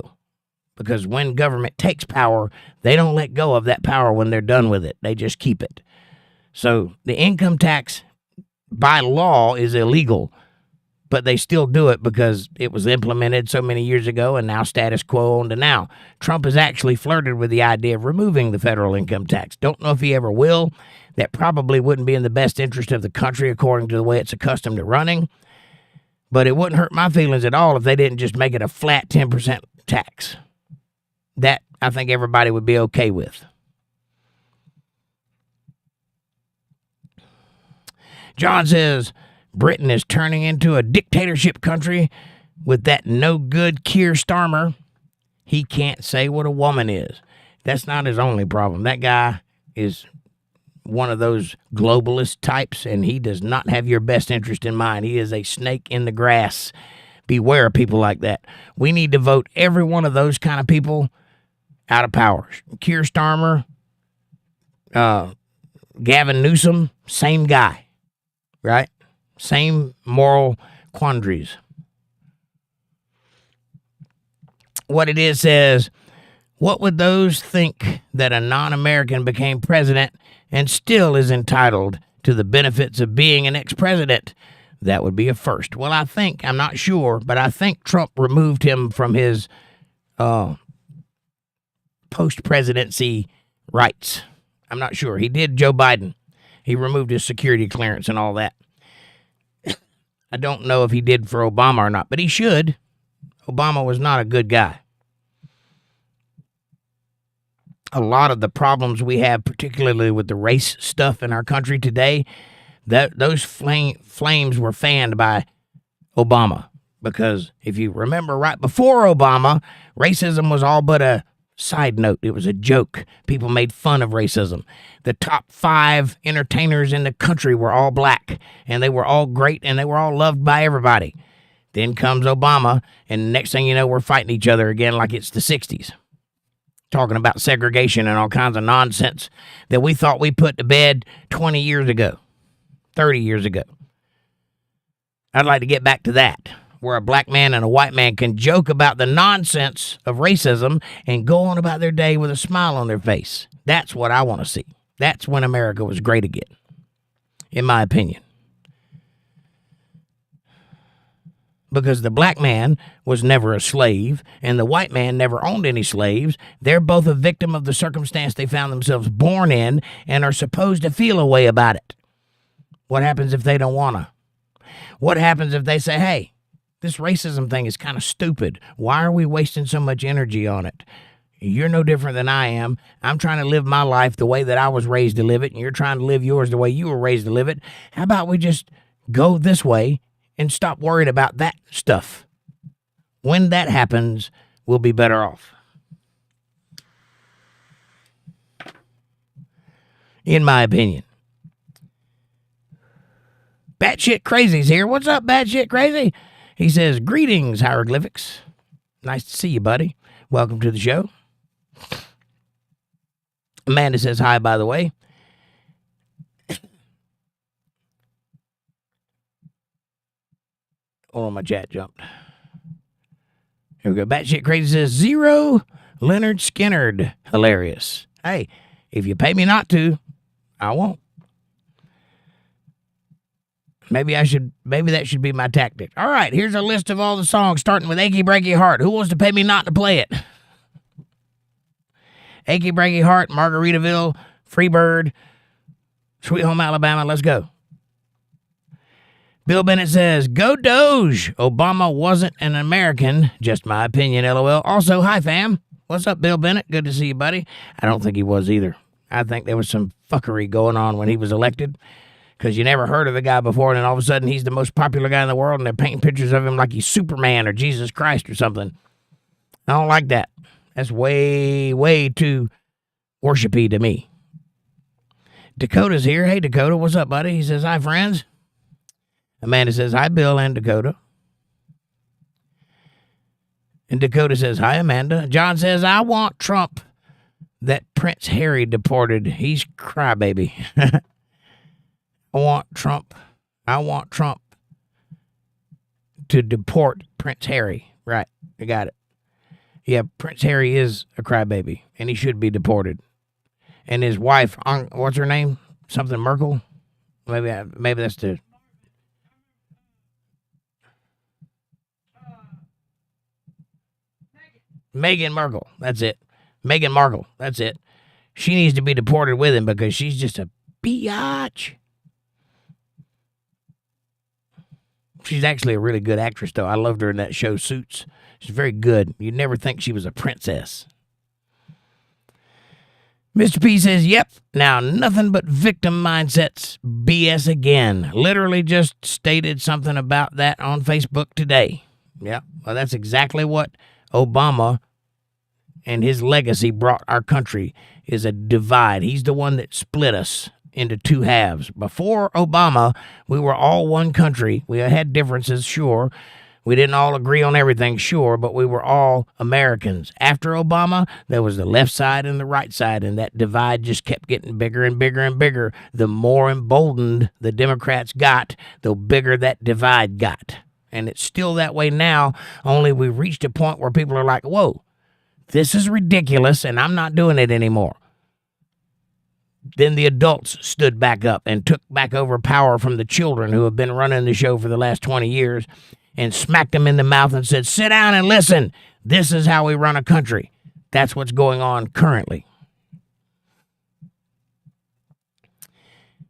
Because when government takes power, they don't let go of that power when they're done with it. They just keep it. So the income tax by law is illegal, but they still do it because it was implemented so many years ago and now status quo on to now. Trump has actually flirted with the idea of removing the federal income tax. Don't know if he ever will. That probably wouldn't be in the best interest of the country according to the way it's accustomed to running. But it wouldn't hurt my feelings at all if they didn't just make it a flat 10% tax. That I think everybody would be okay with. John says, Britain is turning into a dictatorship country with that no-good Keir Starmer. He can't say what a woman is. That's not his only problem. That guy is one of those globalist types, and he does not have your best interest in mind. He is a snake in the grass. Beware of people like that. We need to vote every one of those kind of people out of power. Keir Starmer, Gavin Newsom, same guy, right? Same moral quandaries. What it is says, what would those think that a non-American became president and still is entitled to the benefits of being an ex-president? That would be a first. Well, I'm not sure, but I think Trump removed him from his post-presidency rights. I'm not sure. He did Joe Biden. He removed his security clearance and all that. I don't know if he did for Obama or not, but he should. Obama was not a good guy. A lot of the problems we have, particularly with the race stuff in our country today, those flames were fanned by Obama. Because if you remember right before Obama, racism was all but a side note. It was a joke. People made fun of racism. The top 5 entertainers in the country were all black, and they were all great, and they were all loved by everybody. Then comes Obama, and next thing you know, we're fighting each other again like it's the 60s. Talking about segregation and all kinds of nonsense that we thought we put to bed 20 years ago, 30 years ago. I'd like to get back to that, where a black man and a white man can joke about the nonsense of racism and go on about their day with a smile on their face. That's what I want to see. That's when America was great again, in my opinion. Because the black man was never a slave, and the white man never owned any slaves. They're both a victim of the circumstance they found themselves born in and are supposed to feel a way about it. What happens if they don't want to? What happens if they say, hey, this racism thing is kind of stupid. Why are we wasting so much energy on it? You're no different than I am. I'm trying to live my life the way that I was raised to live it, and you're trying to live yours the way you were raised to live it. How about we just go this way and stop worrying about that stuff? When that happens, we'll be better off. In my opinion. Batshit Crazy's here. What's up, Batshit Crazy? He says, greetings, hieroglyphics. Nice to see you, buddy. Welcome to the show. Amanda says hi, by the way. Oh, my chat jumped. Here we go. Batshit Crazy says, 0 Leonard Skinnerd. Hilarious. Hey, if you pay me not to, I won't. Maybe that should be my tactic. All right, here's a list of all the songs, starting with Achy Breaky Heart. Who wants to pay me not to play it? Achy Breaky Heart, Margaritaville, Freebird, Sweet Home Alabama. Let's go. Bill Bennett says, go Doge. Obama wasn't an American. Just my opinion, LOL. Also, hi, fam. What's up, Bill Bennett? Good to see you, buddy. I don't think he was either. I think there was some fuckery going on when he was elected, because you never heard of the guy before, and then all of a sudden he's the most popular guy in the world, and they're painting pictures of him like he's Superman or Jesus Christ or something. I don't like that. That's way, way too worshipy to me. Dakota's here. Hey, Dakota, what's up, buddy? He says, hi, friends. Amanda says, hi, Bill and Dakota. And Dakota says, hi, Amanda. John says, I want Trump. That Prince Harry deported. He's crybaby. I want Trump to deport Prince Harry. Right, I got it. Yeah, Prince Harry is a crybaby, and he should be deported. And his wife, what's her name? Something Merkel? Maybe that's the... Meghan Markle. That's it. Meghan Markle. That's it. She needs to be deported with him because she's just a biatch. She's actually a really good actress, though. I loved her in that show, Suits. She's very good. You'd never think she was a princess. Mr. P says, yep, now nothing but victim mindsets BS again. Literally just stated something about that on Facebook today. Yeah, well, that's exactly what Obama and his legacy brought our country, is a divide. He's the one that split us into two halves. Before Obama, we were all one country. We had differences, sure. We didn't all agree on everything, sure, but we were all Americans. After Obama, there was the left side and the right side, and that divide just kept getting bigger and bigger and bigger. The more emboldened the Democrats got, the bigger that divide got. And it's still that way now, only we've reached a point where people are like, whoa, this is ridiculous, and I'm not doing it anymore. Then the adults stood back up and took back over power from the children who have been running the show for the last 20 years and smacked them in the mouth and said, sit down and listen. This is how we run a country. That's what's going on currently.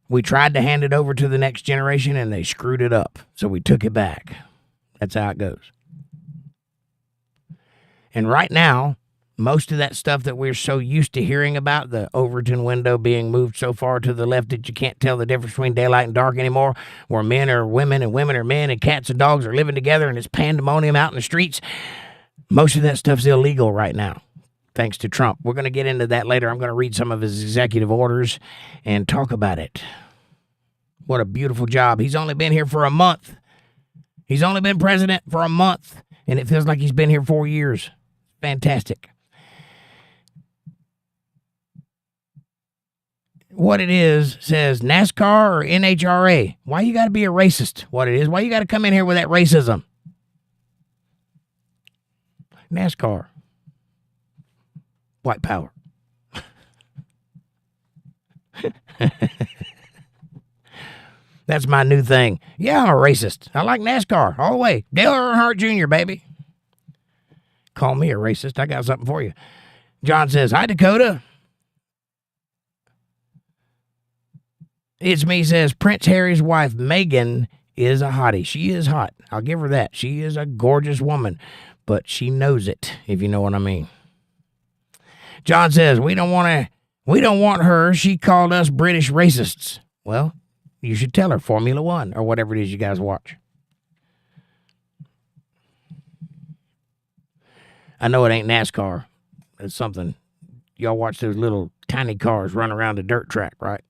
We tried to hand it over to the next generation and they screwed it up. So we took it back. That's how it goes. And right now, most of that stuff that we're so used to hearing about, the Overton window being moved so far to the left that you can't tell the difference between daylight and dark anymore, where men are women and women are men and cats and dogs are living together and it's pandemonium out in the streets, most of that stuff's illegal right now, thanks to Trump. We're going to get into that later. I'm going to read some of his executive orders and talk about it. What a beautiful job. He's only been here for a month. He's only been president for a month, and it feels like he's been here 4 years. Fantastic. What it is says NASCAR or NHRA. Why you got to be a racist? What it is? Why you got to come in here with that racism? NASCAR. White power. That's my new thing. Yeah, I'm a racist. I like NASCAR all the way. Dale Earnhardt Jr., baby. Call me a racist. I got something for you. John says, hi, Dakota. It's me says, Prince Harry's wife, Meghan, is a hottie. She is hot. I'll give her that. She is a gorgeous woman, but she knows it, if you know what I mean. John says, we don't want her. She called us British racists. Well, you should tell her Formula One or whatever it is you guys watch. I know it ain't NASCAR. It's something. Y'all watch those little tiny cars run around the dirt track, right?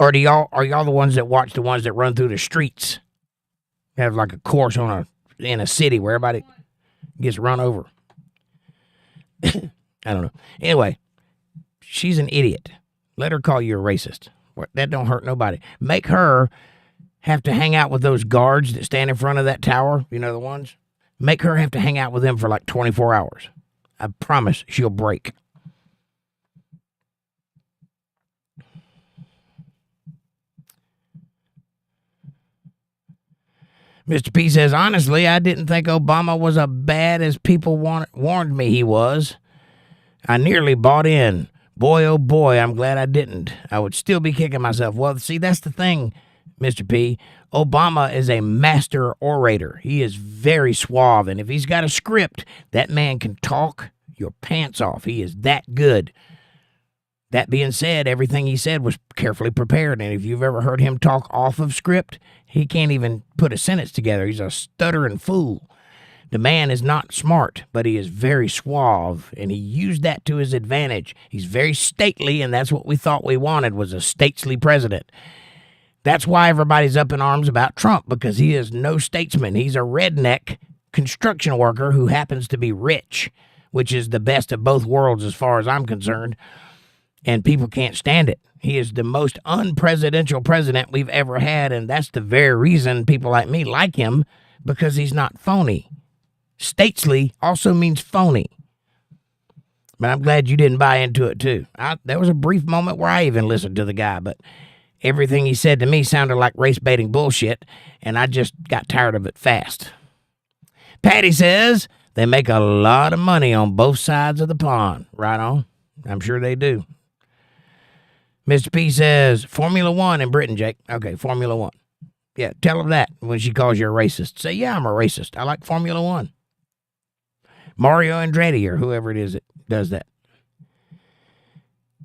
Or are y'all the ones that watch the ones that run through the streets? Have like a course in a city where everybody gets run over. I don't know. Anyway, she's an idiot. Let her call you a racist. That don't hurt nobody. Make her have to hang out with those guards that stand in front of that tower. You know the ones? Make her have to hang out with them for like 24 hours. I promise she'll break. Mr. P says, honestly, I didn't think Obama was as bad as people warned me he was. I nearly bought in. Boy, oh boy, I'm glad I didn't. I would still be kicking myself. Well, see, that's the thing, Mr. P. Obama is a master orator. He is very suave, and if he's got a script, that man can talk your pants off. He is that good. That being said, everything he said was carefully prepared, and if you've ever heard him talk off of script, he can't even put a sentence together. He's a stuttering fool. The man is not smart, but he is very suave, and he used that to his advantage. He's very stately, and that's what we thought we wanted, was a stately president. That's why everybody's up in arms about Trump, because he is no statesman. He's a redneck construction worker who happens to be rich, which is the best of both worlds as far as I'm concerned, and people can't stand it. He is the most unpresidential president we've ever had, and that's the very reason people like me like him, because he's not phony. Stately also means phony. But I'm glad you didn't buy into it, too. There was a brief moment where I even listened to the guy, but everything he said to me sounded like race-baiting bullshit, and I just got tired of it fast. Patty says they make a lot of money on both sides of the pond. Right on. I'm sure they do. Mr. P says, Formula One in Britain, Jake. Okay, Formula One. Yeah, tell her that when she calls you a racist. Say, yeah, I'm a racist. I like Formula One. Mario Andretti or whoever it is that does that.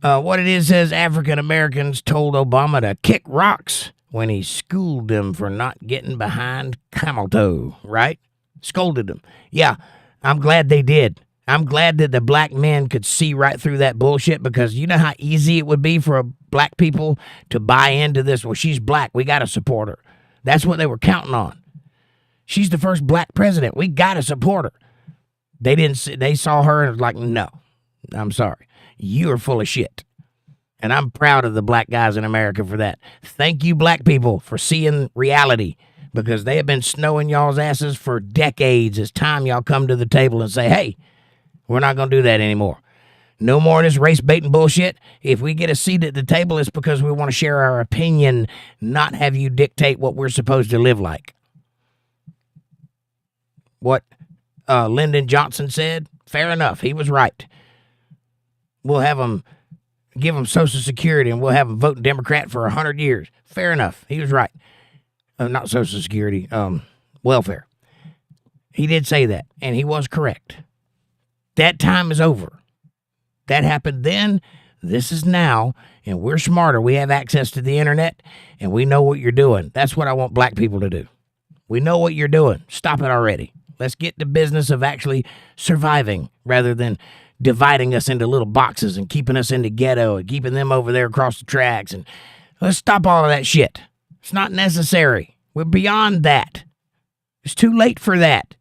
What it is says African Americans told Obama to kick rocks when he schooled them for not getting behind camel toe, right? Scolded them. Yeah, I'm glad they did. I'm glad that the black men could see right through that bullshit, because you know how easy it would be for black people to buy into this. Well, she's black. We got to support her. That's what they were counting on. She's the first black president. We got to support her. They saw her and was like, no, I'm sorry. You are full of shit. And I'm proud of the black guys in America for that. Thank you, black people, for seeing reality, because they have been snowing y'all's asses for decades. It's time y'all come to the table and say, hey, we're not going to do that anymore. No more of this race baiting bullshit. If we get a seat at the table, it's because we want to share our opinion, not have you dictate what we're supposed to live like. What Lyndon Johnson said, fair enough. He was right. We'll have them, give them Social Security, and we'll have them voting Democrat for 100 years. Fair enough. He was right. Not Social Security, welfare. He did say that, and he was correct. That time is over. That happened then. This is now, and we're smarter. We have access to the internet, and we know what you're doing. That's what I want black people to do. We know what you're doing. Stop it already. Let's get to business of actually surviving rather than dividing us into little boxes and keeping us in the ghetto and keeping them over there across the tracks. And let's stop all of that shit. It's not necessary. We're beyond that. It's too late for that.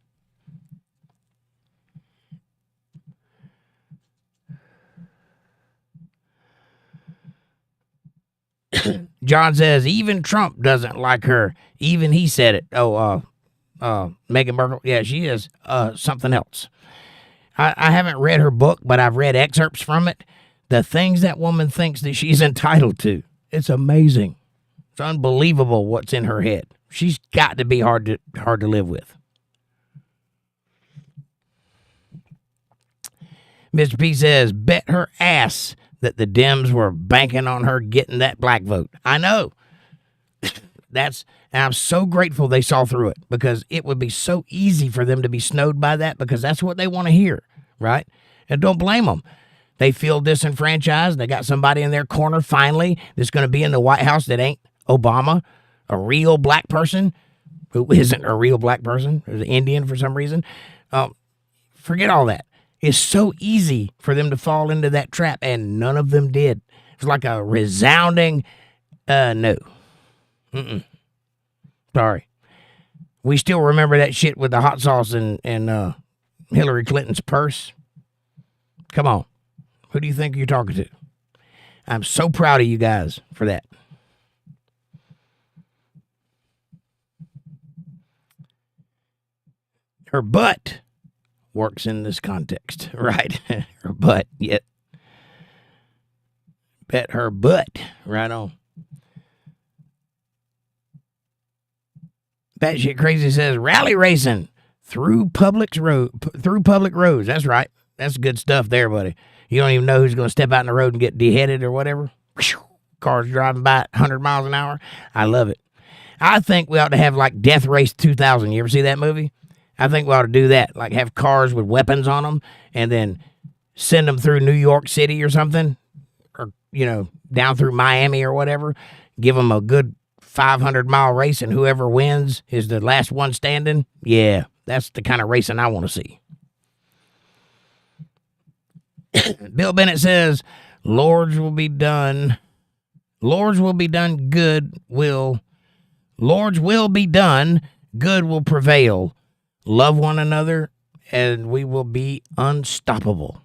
John says, even Trump doesn't like her. Even he said it. Meghan Markle. Yeah, she is something else. I haven't read her book, but I've read excerpts from it. The things that woman thinks that she's entitled to. It's amazing. It's unbelievable what's in her head. She's got to be hard to live with. Mr. P says, bet her ass that the Dems were banking on her getting that black vote. I know. And I'm so grateful they saw through it, because it would be so easy for them to be snowed by that, because that's what they want to hear, right? And don't blame them. They feel disenfranchised. They got somebody in their corner finally that's going to be in the White House that ain't Obama, a real black person who isn't a real black person, who's an Indian for some reason. Forget all that. It's so easy for them to fall into that trap, and none of them did. It's like a resounding no. Sorry. We still remember that shit with the hot sauce and Hillary Clinton's purse. Come on. Who do you think you're talking to? I'm so proud of you guys for that. Her butt works in this context, right? Her butt, yet. Bet her butt, right on. Batshit Crazy says, rally racing through public roads. That's right. That's good stuff there, buddy. You don't even know who's going to step out in the road and get beheaded or whatever. Cars driving by at 100 miles an hour. I love it. I think we ought to have like Death Race 2000. You ever see that movie? I think we ought to do that. Like have cars with weapons on them and then send them through New York City or something. Or, down through Miami or whatever. Give them a good 500-mile race, and whoever wins is the last one standing. Yeah, that's the kind of racing I want to see. Bill Bennett says, Lord's will be done. Lord's will be done. Lord's will be done. Good will prevail. Love one another, and we will be unstoppable.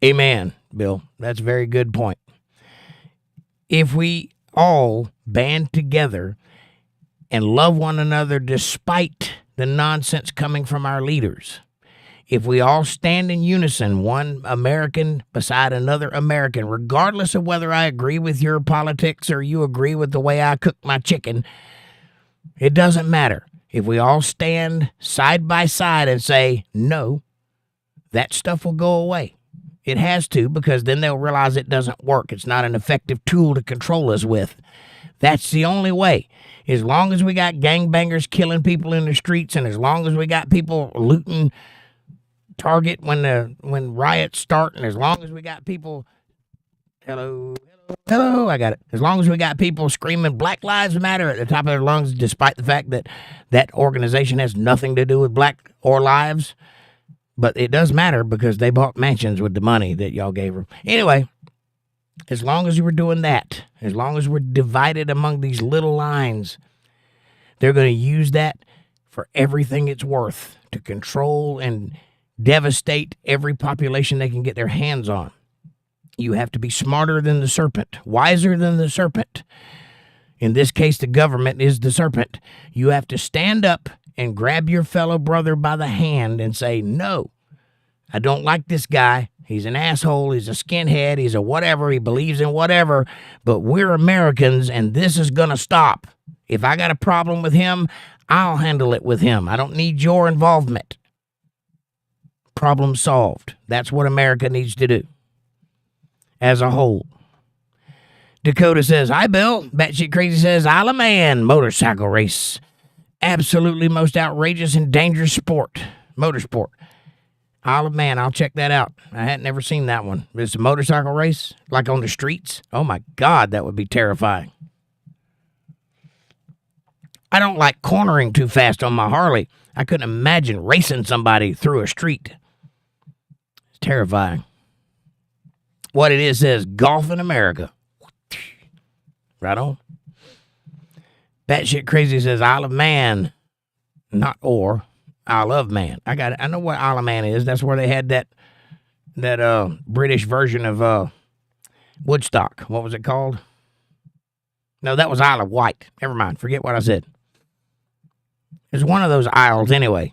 Amen, Bill. That's a very good point. If we all band together and love one another despite the nonsense coming from our leaders, if we all stand in unison, one American beside another American, regardless of whether I agree with your politics or you agree with the way I cook my chicken, it doesn't matter. If we all stand side by side and say, no, that stuff will go away. It has to, because then they'll realize it doesn't work. It's not an effective tool to control us with. That's the only way. As long as we got gangbangers killing people in the streets, and as long as we got people looting Target when riots start, and as long as we got people, hello, I got it. As long as we got people screaming Black Lives Matter at the top of their lungs, despite the fact that that organization has nothing to do with black or lives. But it does matter because they bought mansions with the money that y'all gave them. Anyway, as long as we're doing that, as long as we're divided among these little lines, they're going to use that for everything it's worth to control and devastate every population they can get their hands on. You have to be smarter than the serpent, wiser than the serpent. In this case, the government is the serpent. You have to stand up and grab your fellow brother by the hand and say, no, I don't like this guy. He's an asshole. He's a skinhead. He's a whatever. He believes in whatever. But we're Americans, and this is going to stop. If I got a problem with him, I'll handle it with him. I don't need your involvement. Problem solved. That's what America needs to do as a whole. Dakota says, hi, Bill. Batshit Crazy says, Isle of Man motorcycle race. Absolutely most outrageous and dangerous sport. Motorsport. Isle of Man, I'll check that out. I had never seen that one. It's a motorcycle race, like on the streets. Oh, my God, that would be terrifying. I don't like cornering too fast on my Harley. I couldn't imagine racing somebody through a street. It's terrifying. What it is says, golf in America. Right on. Batshit Crazy says, Isle of Man, not or. Isle of Man. I know what Isle of Man is. That's where they had that British version of Woodstock. What was it called? No, that was Isle of Wight. Never mind. Forget what I said. It's one of those isles anyway.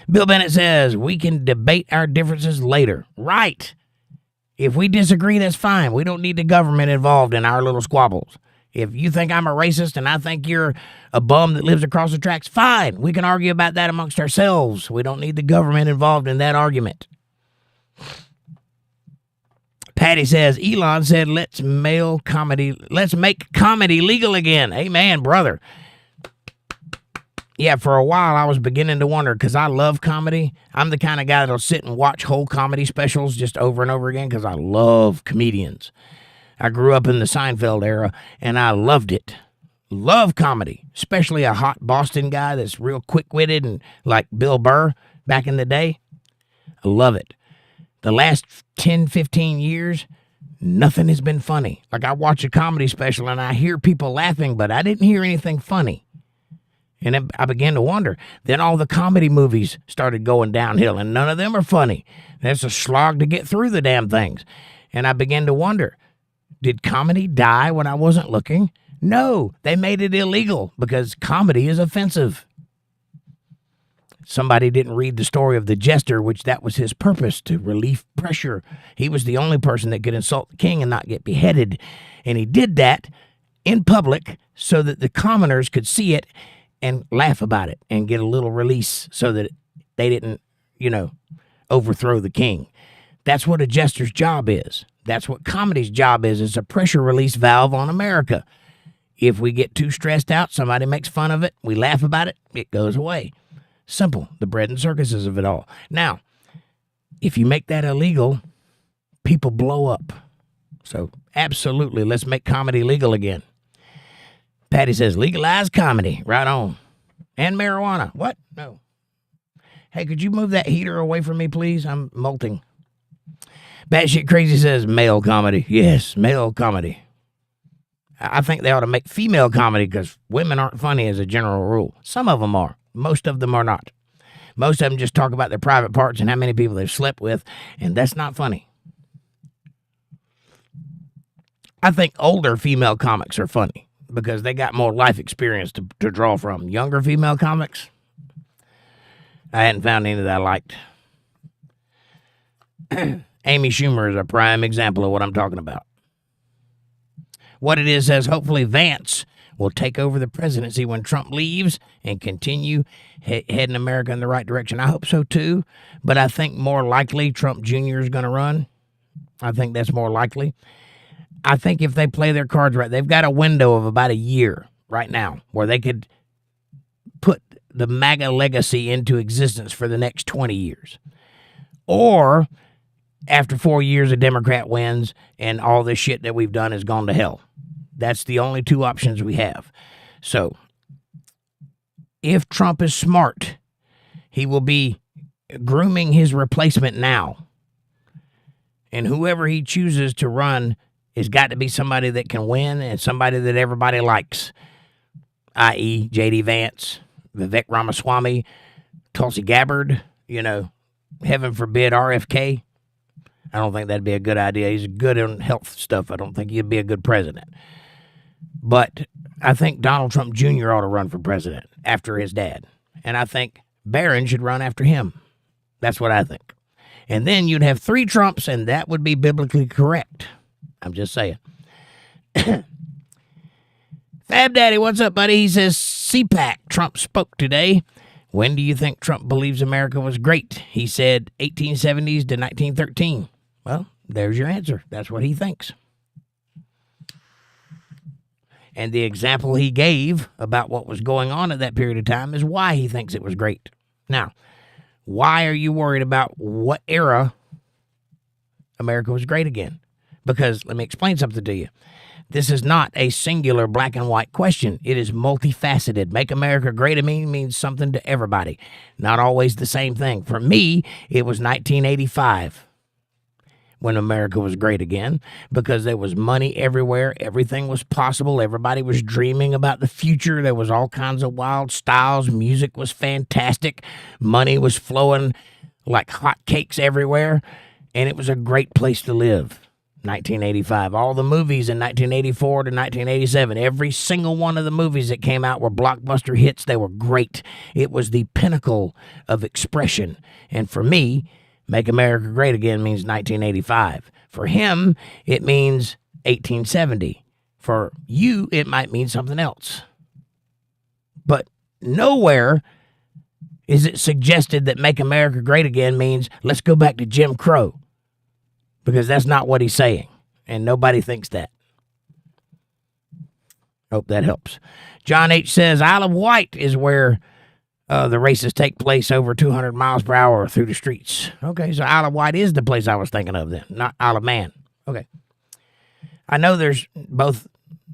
Bill Bennett says, we can debate our differences later. Right. If we disagree, that's fine. We don't need the government involved in our little squabbles. If you think I'm a racist and I think you're a bum that lives across the tracks, fine. We can argue about that amongst ourselves. We don't need the government involved in that argument. Patty says, Elon said, let's make comedy legal again. Amen, brother. Yeah, for a while I was beginning to wonder, because I love comedy. I'm the kind of guy that'll sit and watch whole comedy specials just over and over again because I love comedians. I grew up in the Seinfeld era, and I loved it. Love comedy, especially a hot Boston guy that's real quick-witted and like Bill Burr back in the day. I love it. The last 10, 15 years, nothing has been funny. Like, I watch a comedy special, and I hear people laughing, but I didn't hear anything funny. And then I began to wonder. Then all the comedy movies started going downhill, and none of them are funny. It's a slog to get through the damn things. And I began to wonder, did comedy die when I wasn't looking? No, they made it illegal because comedy is offensive. Somebody didn't read the story of the jester, which that was his purpose, to relieve pressure. He was the only person that could insult the king and not get beheaded. And he did that in public so that the commoners could see it and laugh about it and get a little release so that they didn't, overthrow the king. That's what a jester's job is. That's what comedy's job is. It's a pressure release valve on America. If we get too stressed out, somebody makes fun of it, we laugh about it, it goes away. Simple. The bread and circuses of it all. Now, if you make that illegal, people blow up. So absolutely, let's make comedy legal again. Patty says, legalize comedy. Right on. And marijuana. What? No. Hey, could you move that heater away from me, please? I'm molting. Batshit Crazy says, male comedy. Yes, male comedy. I think they ought to make female comedy because women aren't funny as a general rule. Some of them are. Most of them are not. Most of them just talk about their private parts and how many people they've slept with, and that's not funny. I think older female comics are funny because they got more life experience to draw from. Younger female comics, I hadn't found any that I liked. Amy Schumer is a prime example of what I'm talking about. What it is says, hopefully Vance will take over the presidency when Trump leaves and continue heading America in the right direction. I hope so, too, but I think more likely Trump Jr. is going to run. I think that's more likely. I think if they play their cards right, they've got a window of about a year right now where they could put the MAGA legacy into existence for the next 20 years. Or after 4 years, a Democrat wins and all this shit that we've done has gone to hell. That's the only two options we have. So, if Trump is smart, he will be grooming his replacement now. And whoever he chooses to run has got to be somebody that can win and somebody that everybody likes, i.e. J.D. Vance, Vivek Ramaswamy, Tulsi Gabbard, heaven forbid RFK. I don't think that'd be a good idea. He's good on health stuff. I don't think he'd be a good president. But I think Donald Trump Jr. ought to run for president after his dad. And I think Barron should run after him. That's what I think. And then you'd have 3 Trumps, and that would be biblically correct. I'm just saying. Fab Daddy, what's up, buddy? He says, CPAC, Trump spoke today. When do you think Trump believes America was great? He said 1870s to 1913. Well, there's your answer. That's what he thinks. And the example he gave about what was going on at that period of time is why he thinks it was great. Now, why are you worried about what era America was great again? Because let me explain something to you. This is not a singular black and white question. It is multifaceted. Make America great again means something to everybody. Not always the same thing. For me, it was 1985 when America was great again, because there was money everywhere. Everything was possible. Everybody was dreaming about the future. There was all kinds of wild styles. Music was fantastic. Money was flowing like hotcakes everywhere. And it was a great place to live. 1985. All the movies in 1984 to 1987, every single one of the movies that came out were blockbuster hits. They were great. It was the pinnacle of expression. And for me, Make America Great Again means 1985. For him, it means 1870. For you, it might mean something else. But nowhere is it suggested that Make America Great Again means let's go back to Jim Crow. Because that's not what he's saying. And nobody thinks that. Hope that helps. John H. says, Isle of Wight is where the races take place over 200 miles per hour through the streets. Okay, so Isle of Wight is the place I was thinking of then, not Isle of Man. Okay. I know there's both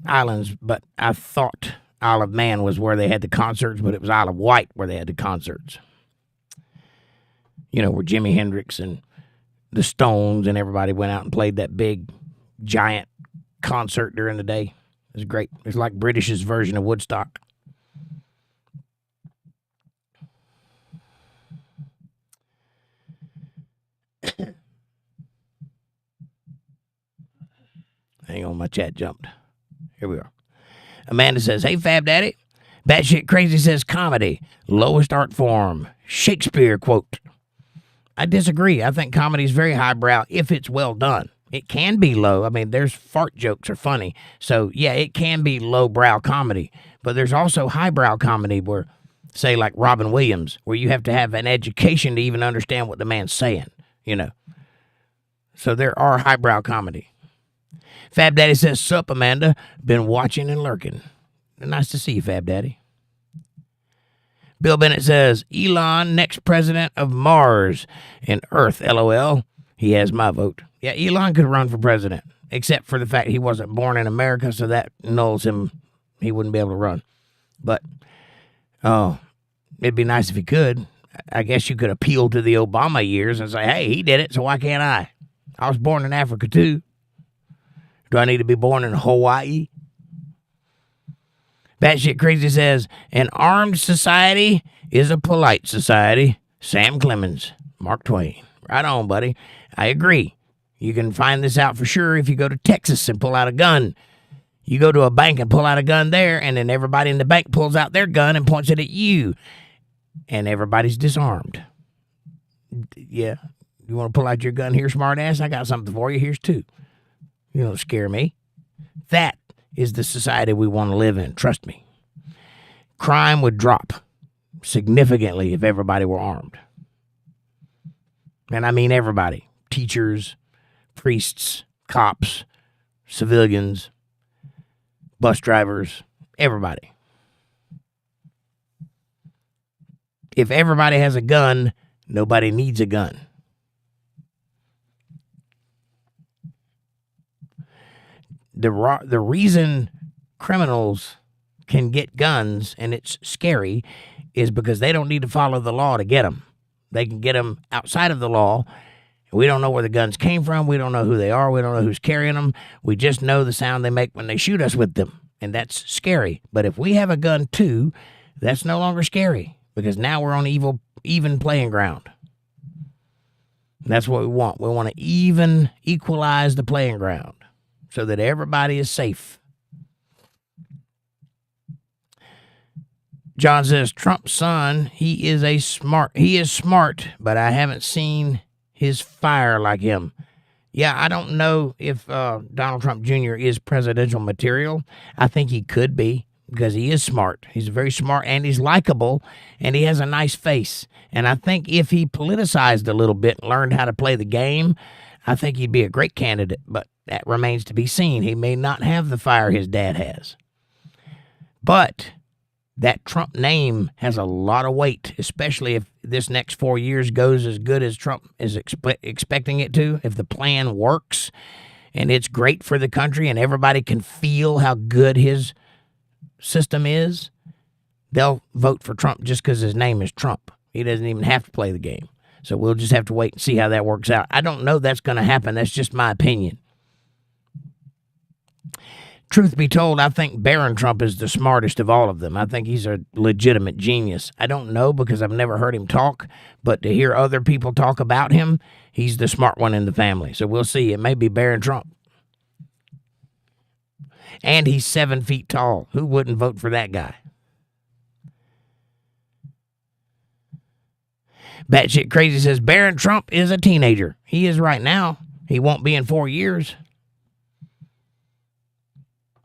islands, but I thought Isle of Man was where they had the concerts, but it was Isle of Wight where they had the concerts. You know, where Jimi Hendrix and the Stones and everybody went out and played that big, giant concert during the day. It was great. It's like British's version of Woodstock. Hang on, my chat jumped. Here we are. Amanda says, hey, Fab Daddy. Batshit Crazy says comedy, lowest art form. Shakespeare quote. I disagree. I think comedy is very highbrow if it's well done. It can be low. I mean, there's fart jokes are funny. So, yeah, it can be lowbrow comedy. But there's also highbrow comedy where, say, like Robin Williams, where you have to have an education to even understand what the man's saying, you know. So there are highbrow comedy. Fab Daddy says, sup, Amanda. Been watching and lurking. Nice to see you, Fab Daddy. Bill Bennett says, Elon, next president of Mars and Earth, LOL. He has my vote. Yeah, Elon could run for president, except for the fact he wasn't born in America, so that nulls him. He wouldn't be able to run. But, oh, it'd be nice if he could. I guess you could appeal to the Obama years and say, hey, he did it, so why can't I? I was born in Africa, too. Do I need to be born in Hawaii? Batshit Crazy says, an armed society is a polite society. Sam Clemens, Mark Twain. Right on, buddy. I agree. You can find this out for sure if you go to Texas and pull out a gun. You go to a bank and pull out a gun there, and then everybody in the bank pulls out their gun and points it at you. And everybody's disarmed. Yeah. You want to pull out your gun here, smartass? I got something for you. Here's 2. You don't scare me. That is the society we want to live in. Trust me. Crime would drop significantly if everybody were armed. And I mean everybody. Teachers, priests, cops, civilians, bus drivers, everybody. If everybody has a gun, nobody needs a gun. The reason criminals can get guns, and it's scary, is because they don't need to follow the law to get them. They can get them outside of the law. We don't know where the guns came from. We don't know who they are. We don't know who's carrying them. We just know the sound they make when they shoot us with them, and that's scary. But if we have a gun too, that's no longer scary because now we're on even playing ground. That's what we want. We want to equalize the playing ground so that everybody is safe. John says, Trump's son, he is smart, but I haven't seen his fire like him. Yeah, I don't know if Donald Trump Jr. is presidential material. I think he could be because he is smart. He's very smart and he's likable and he has a nice face. And I think if he politicized a little bit and learned how to play the game, I think he'd be a great candidate. But that remains to be seen. He may not have the fire his dad has. But that Trump name has a lot of weight, especially if this next 4 years goes as good as Trump is expecting it to. If the plan works and it's great for the country and everybody can feel how good his system is, they'll vote for Trump just because his name is Trump. He doesn't even have to play the game. So we'll just have to wait and see how that works out. I don't know that's going to happen. That's just my opinion. Truth be told, I think Barron Trump is the smartest of all of them. I think he's a legitimate genius. I don't know because I've never heard him talk, but to hear other people talk about him, he's the smart one in the family. So we'll see. It may be Barron Trump. And he's 7 feet tall. Who wouldn't vote for that guy? Batshit Crazy says, Barron Trump is a teenager. He is right now. He won't be in 4 years.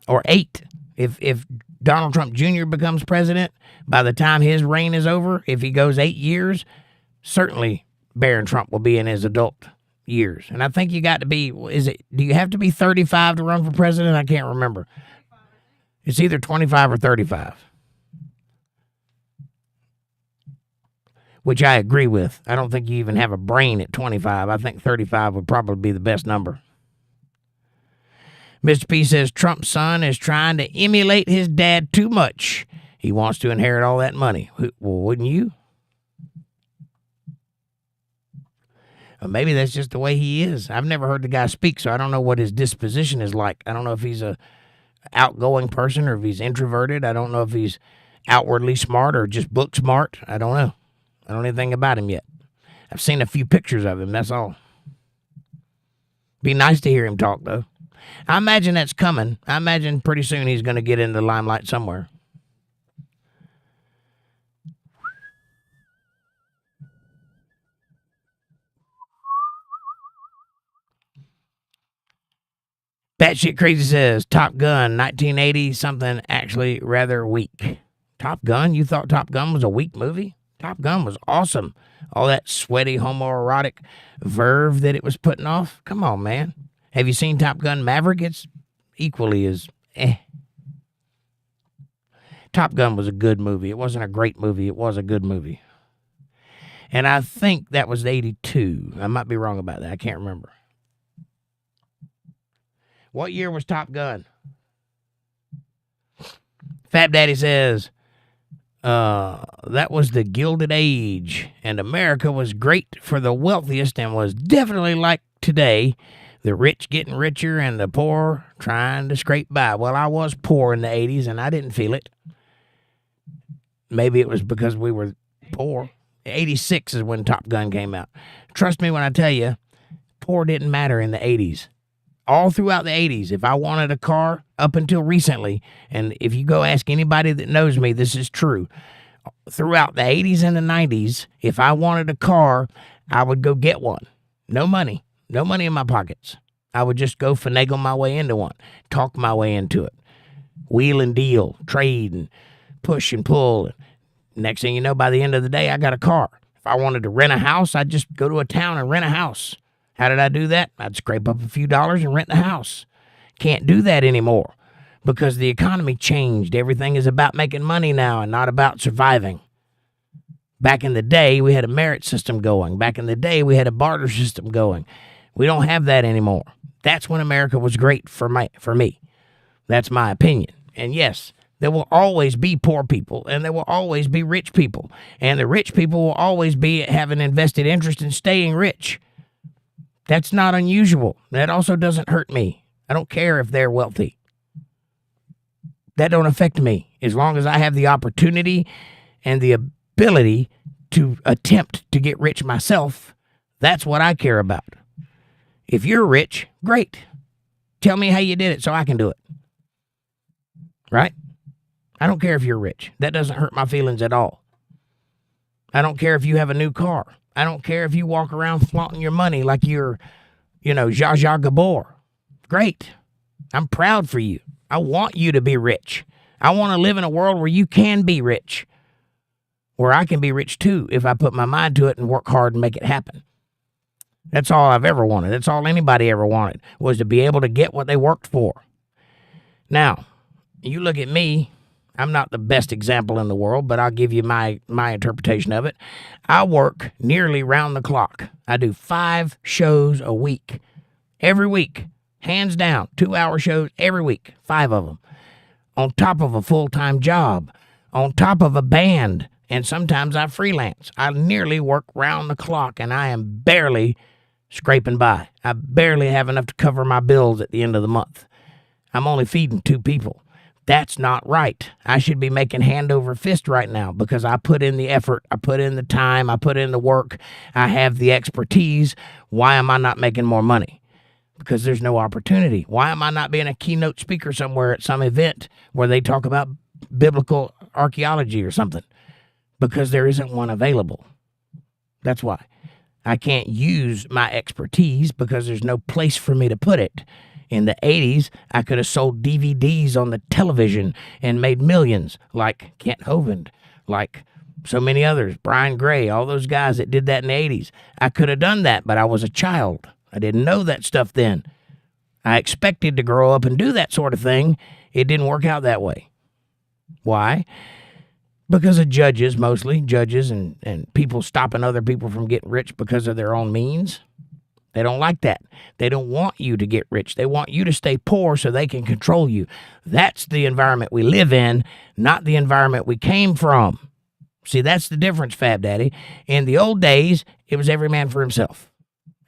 Or 8. If Donald Trump Jr. becomes president, by the time his reign is over, if he goes 8 years, certainly Barron Trump will be in his adult years. And I think you got to be, do you have to be 35 to run for president? I can't remember. It's either 25 or 35. Which I agree with. I don't think you even have a brain at 25. I think 35 would probably be the best number. Mr. P says Trump's son is trying to emulate his dad too much. He wants to inherit all that money. Well, wouldn't you? Or maybe that's just the way he is. I've never heard the guy speak, so I don't know what his disposition is like. I don't know if he's a outgoing person or if he's introverted. I don't know if he's outwardly smart or just book smart. I don't know. I don't know anything about him yet. I've seen a few pictures of him, that's all. Be nice to hear him talk, though. I imagine that's coming. I imagine pretty soon he's going to get in the limelight somewhere. Batshit Crazy says, Top Gun, 1980, something actually rather weak. Top Gun? You thought Top Gun was a weak movie? Top Gun was awesome. All that sweaty homoerotic verve that it was putting off. Come on, man. Have you seen Top Gun Maverick? It's equally as Top Gun was a good movie. It wasn't a great movie. It was a good movie. And I think that was 82. I might be wrong about that. I can't remember. What year was Top Gun? Fat Daddy says, that was the Gilded Age, and America was great for the wealthiest and was definitely like today, the rich getting richer and the poor trying to scrape by. Well, I was poor in the 80s, and I didn't feel it. Maybe it was because we were poor. 86 is when Top Gun came out. Trust me when I tell you, poor didn't matter in the 80s. All throughout the 80s, if I wanted a car, up until recently, and if you go ask anybody that knows me, this is true. Throughout the 80s and the 90s, if I wanted a car, I would go get one. No money in my pockets. I would just go finagle my way into one, talk my way into it, wheel and deal, trade and push and pull. And next thing you know, by the end of the day, I got a car. If I wanted to rent a house, I'd just go to a town and rent a house. How did I do that? I'd scrape up a few dollars and rent the house. Can't do that anymore because the economy changed. Everything is about making money now and not about surviving. Back in the day, we had a merit system going. Back in the day, we had a barter system going. We don't have that anymore. That's when America was great for me. That's my opinion. And yes, there will always be poor people and there will always be rich people. And the rich people will always have an invested interest in staying rich. That's not unusual. That also doesn't hurt me. I don't care if they're wealthy. That don't affect me. As long as I have the opportunity and the ability to attempt to get rich myself, that's what I care about. If you're rich, great. Tell me how you did it so I can do it. Right? I don't care if you're rich. That doesn't hurt my feelings at all. I don't care if you have a new car. I don't care if you walk around flaunting your money like you're, Zsa Zsa Gabor. Great. I'm proud for you. I want you to be rich. I want to live in a world where you can be rich, where I can be rich too if I put my mind to it and work hard and make it happen. That's all I've ever wanted. That's all anybody ever wanted, was to be able to get what they worked for. Now, you look at me. I'm not the best example in the world, but I'll give you my interpretation of it. I work nearly round the clock. I do 5 shows a week. Every week. Hands down. 2-hour shows every week. 5 of them. On top of a full-time job. On top of a band. And sometimes I freelance. I nearly work round the clock, and I am barely scraping by. I barely have enough to cover my bills at the end of the month. I'm only feeding 2 people. That's not right. I should be making hand over fist right now because I put in the effort, I put in the time, I put in the work, I have the expertise. Why am I not making more money? Because there's no opportunity. Why am I not being a keynote speaker somewhere at some event where they talk about biblical archaeology or something? Because there isn't one available. That's why. I can't use my expertise because there's no place for me to put it. In the 80s, I could have sold DVDs on the television and made millions, like Kent Hovind, like so many others, Brian Gray, all those guys that did that in the 80s. I could have done that, but I was a child. I didn't know that stuff then. I expected to grow up and do that sort of thing. It didn't work out that way. Why? Because of judges, mostly, judges and people stopping other people from getting rich because of their own means. They don't like that. They don't want you to get rich. They want you to stay poor so they can control you. That's the environment we live in, not the environment we came from. See, that's the difference, Fab Daddy. In the old days, it was every man for himself.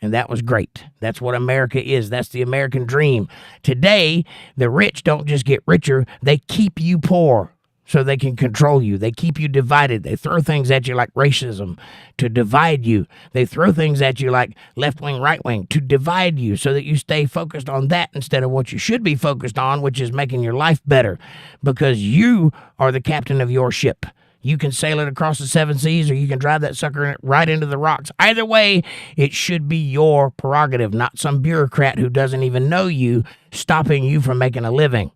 And that was great. That's what America is. That's the American dream. Today, the rich don't just get richer. They keep you poor so they can control you. They keep you divided. They throw things at you like racism to divide you. They throw things at you like left-wing, right-wing to divide you so that you stay focused on that instead of what you should be focused on, which is making your life better, because you are the captain of your ship. You can sail it across the 7 seas or you can drive that sucker right into the rocks. Either way, it should be your prerogative, not some bureaucrat who doesn't even know you stopping you from making a living.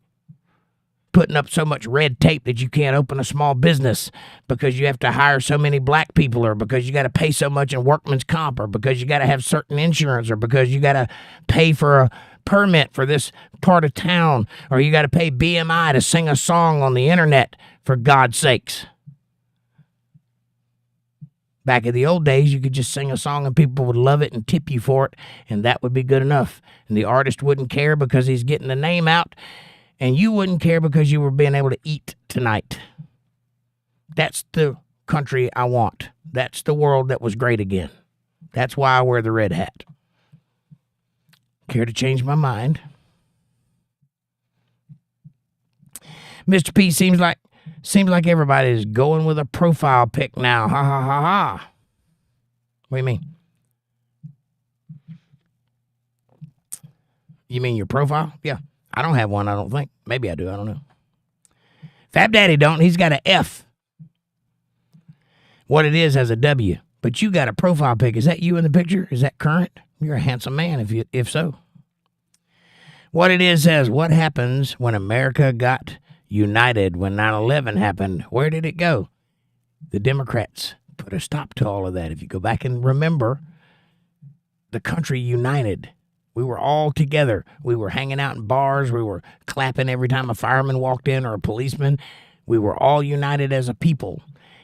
Putting up so much red tape that you can't open a small business because you have to hire so many black people, or because you got to pay so much in workman's comp, or because you got to have certain insurance, or because you got to pay for a permit for this part of town, or you got to pay BMI to sing a song on the internet, for God's sakes. Back in the old days, you could just sing a song and people would love it and tip you for it, and that would be good enough. And the artist wouldn't care because he's getting the name out, and you wouldn't care because you were being able to eat tonight. That's the country I want. That's the world that was great again. That's why I wear the red hat. Care to change my mind? Mr. P, seems like everybody's going with a profile pic now. Ha ha ha ha. What do you mean? You mean your profile? Yeah. I don't have one, I don't think. Maybe I do, I don't know. Fab Daddy don't. He's got an F. What it is has a W. But you got a profile pic. Is that you in the picture? Is that current? You're a handsome man if so. What it is says, what happens when America got united when 9/11 happened? Where did it go? The Democrats put a stop to all of that. If you go back and remember, the country united. We were all together. We were hanging out in bars. We were clapping every time a fireman walked in or a policeman. We were all united as a people.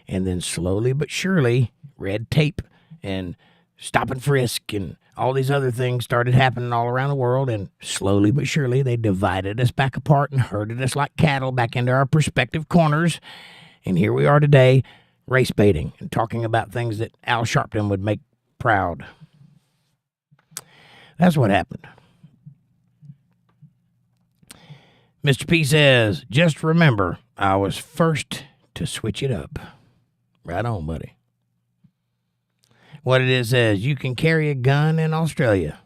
And then slowly but surely, red tape and stop and frisk and all these other things started happening all around the world. And slowly but surely, they divided us back apart and herded us like cattle back into our respective corners. And here we are today, race baiting and talking about things that Al Sharpton would make proud. That's what happened. Mr. P says, just remember, I was first to switch it up. Right on, buddy. What it is says, you can carry a gun in Australia.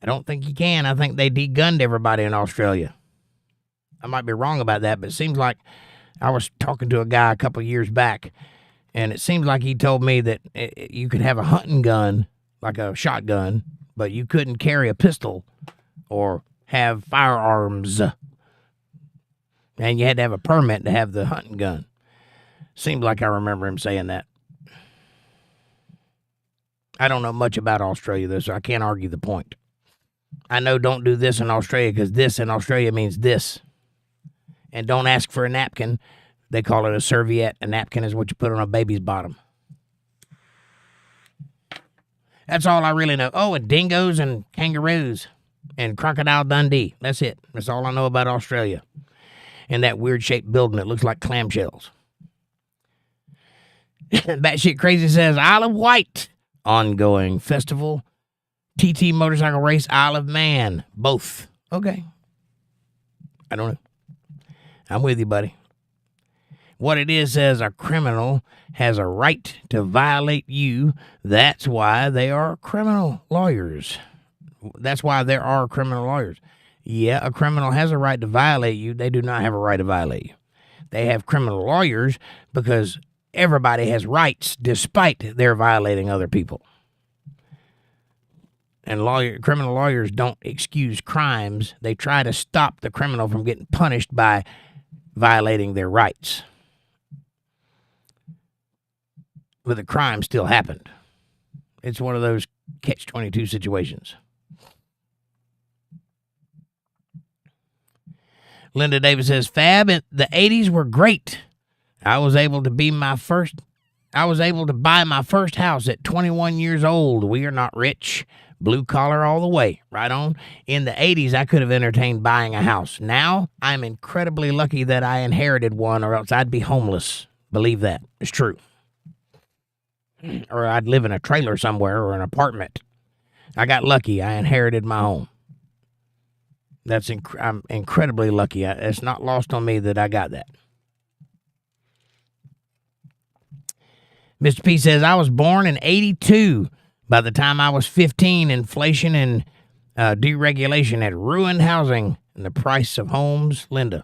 I don't think you can. I think they de-gunned everybody in Australia. I might be wrong about that, but it seems like I was talking to a guy a couple years back, and it seems like he told me that you could have a hunting gun, like a shotgun, but you couldn't carry a pistol or have firearms. And you had to have a permit to have the hunting gun. Seems like I remember him saying that. I don't know much about Australia, though, so I can't argue the point. I know don't do this in Australia because this in Australia means this. And don't ask for a napkin. They call it a serviette. A napkin is what you put on a baby's bottom. That's all I really know. Oh, and dingoes and kangaroos and Crocodile Dundee. That's it. That's all I know about Australia. And that weird-shaped building that looks like clamshells. Batshit Crazy says, Isle of Wight. Ongoing festival. TT motorcycle race, Isle of Man. Both. Okay. I don't know. I'm with you, buddy. What it is says a criminal has a right to violate you. That's why they are criminal lawyers. That's why there are criminal lawyers. Yeah, a criminal has a right to violate you. They do not have a right to violate you. They have criminal lawyers because everybody has rights despite their violating other people. And criminal lawyers don't excuse crimes. They try to stop the criminal from getting punished by violating their rights. But the crime still happened. It's one of those catch-22 situations. Linda Davis says, Fab, the 80s were great. I was able to buy my first house at 21 years old. We are not rich. Blue collar all the way. Right on. In the 80s, I could have entertained buying a house. Now, I'm incredibly lucky that I inherited one, or else I'd be homeless. Believe that. It's true. Or I'd live in a trailer somewhere or an apartment. I got lucky. I inherited my home. I'm incredibly lucky. It's not lost on me that I got that. Mr. P says, I was born in 82. By the time I was 15, inflation and deregulation had ruined housing and the price of homes. Linda.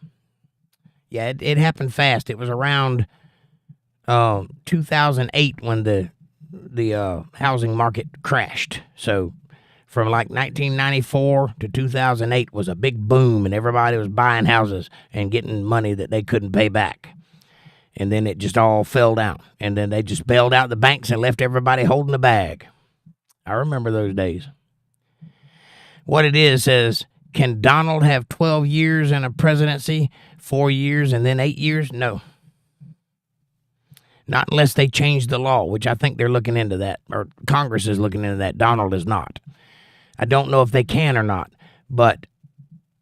Yeah, it happened fast. It was around 2008 when the housing market crashed. So from like 1994 to 2008 was a big boom, and everybody was buying houses and getting money that they couldn't pay back. And then it just all fell down. And then they just bailed out the banks and left everybody holding the bag. I remember those days. What it is says, can Donald have 12 years in a presidency, 4 years, and then 8 years? No. Not unless they change the law, which I think they're looking into that, or Congress is looking into that. Donald is not. I don't know if they can or not, but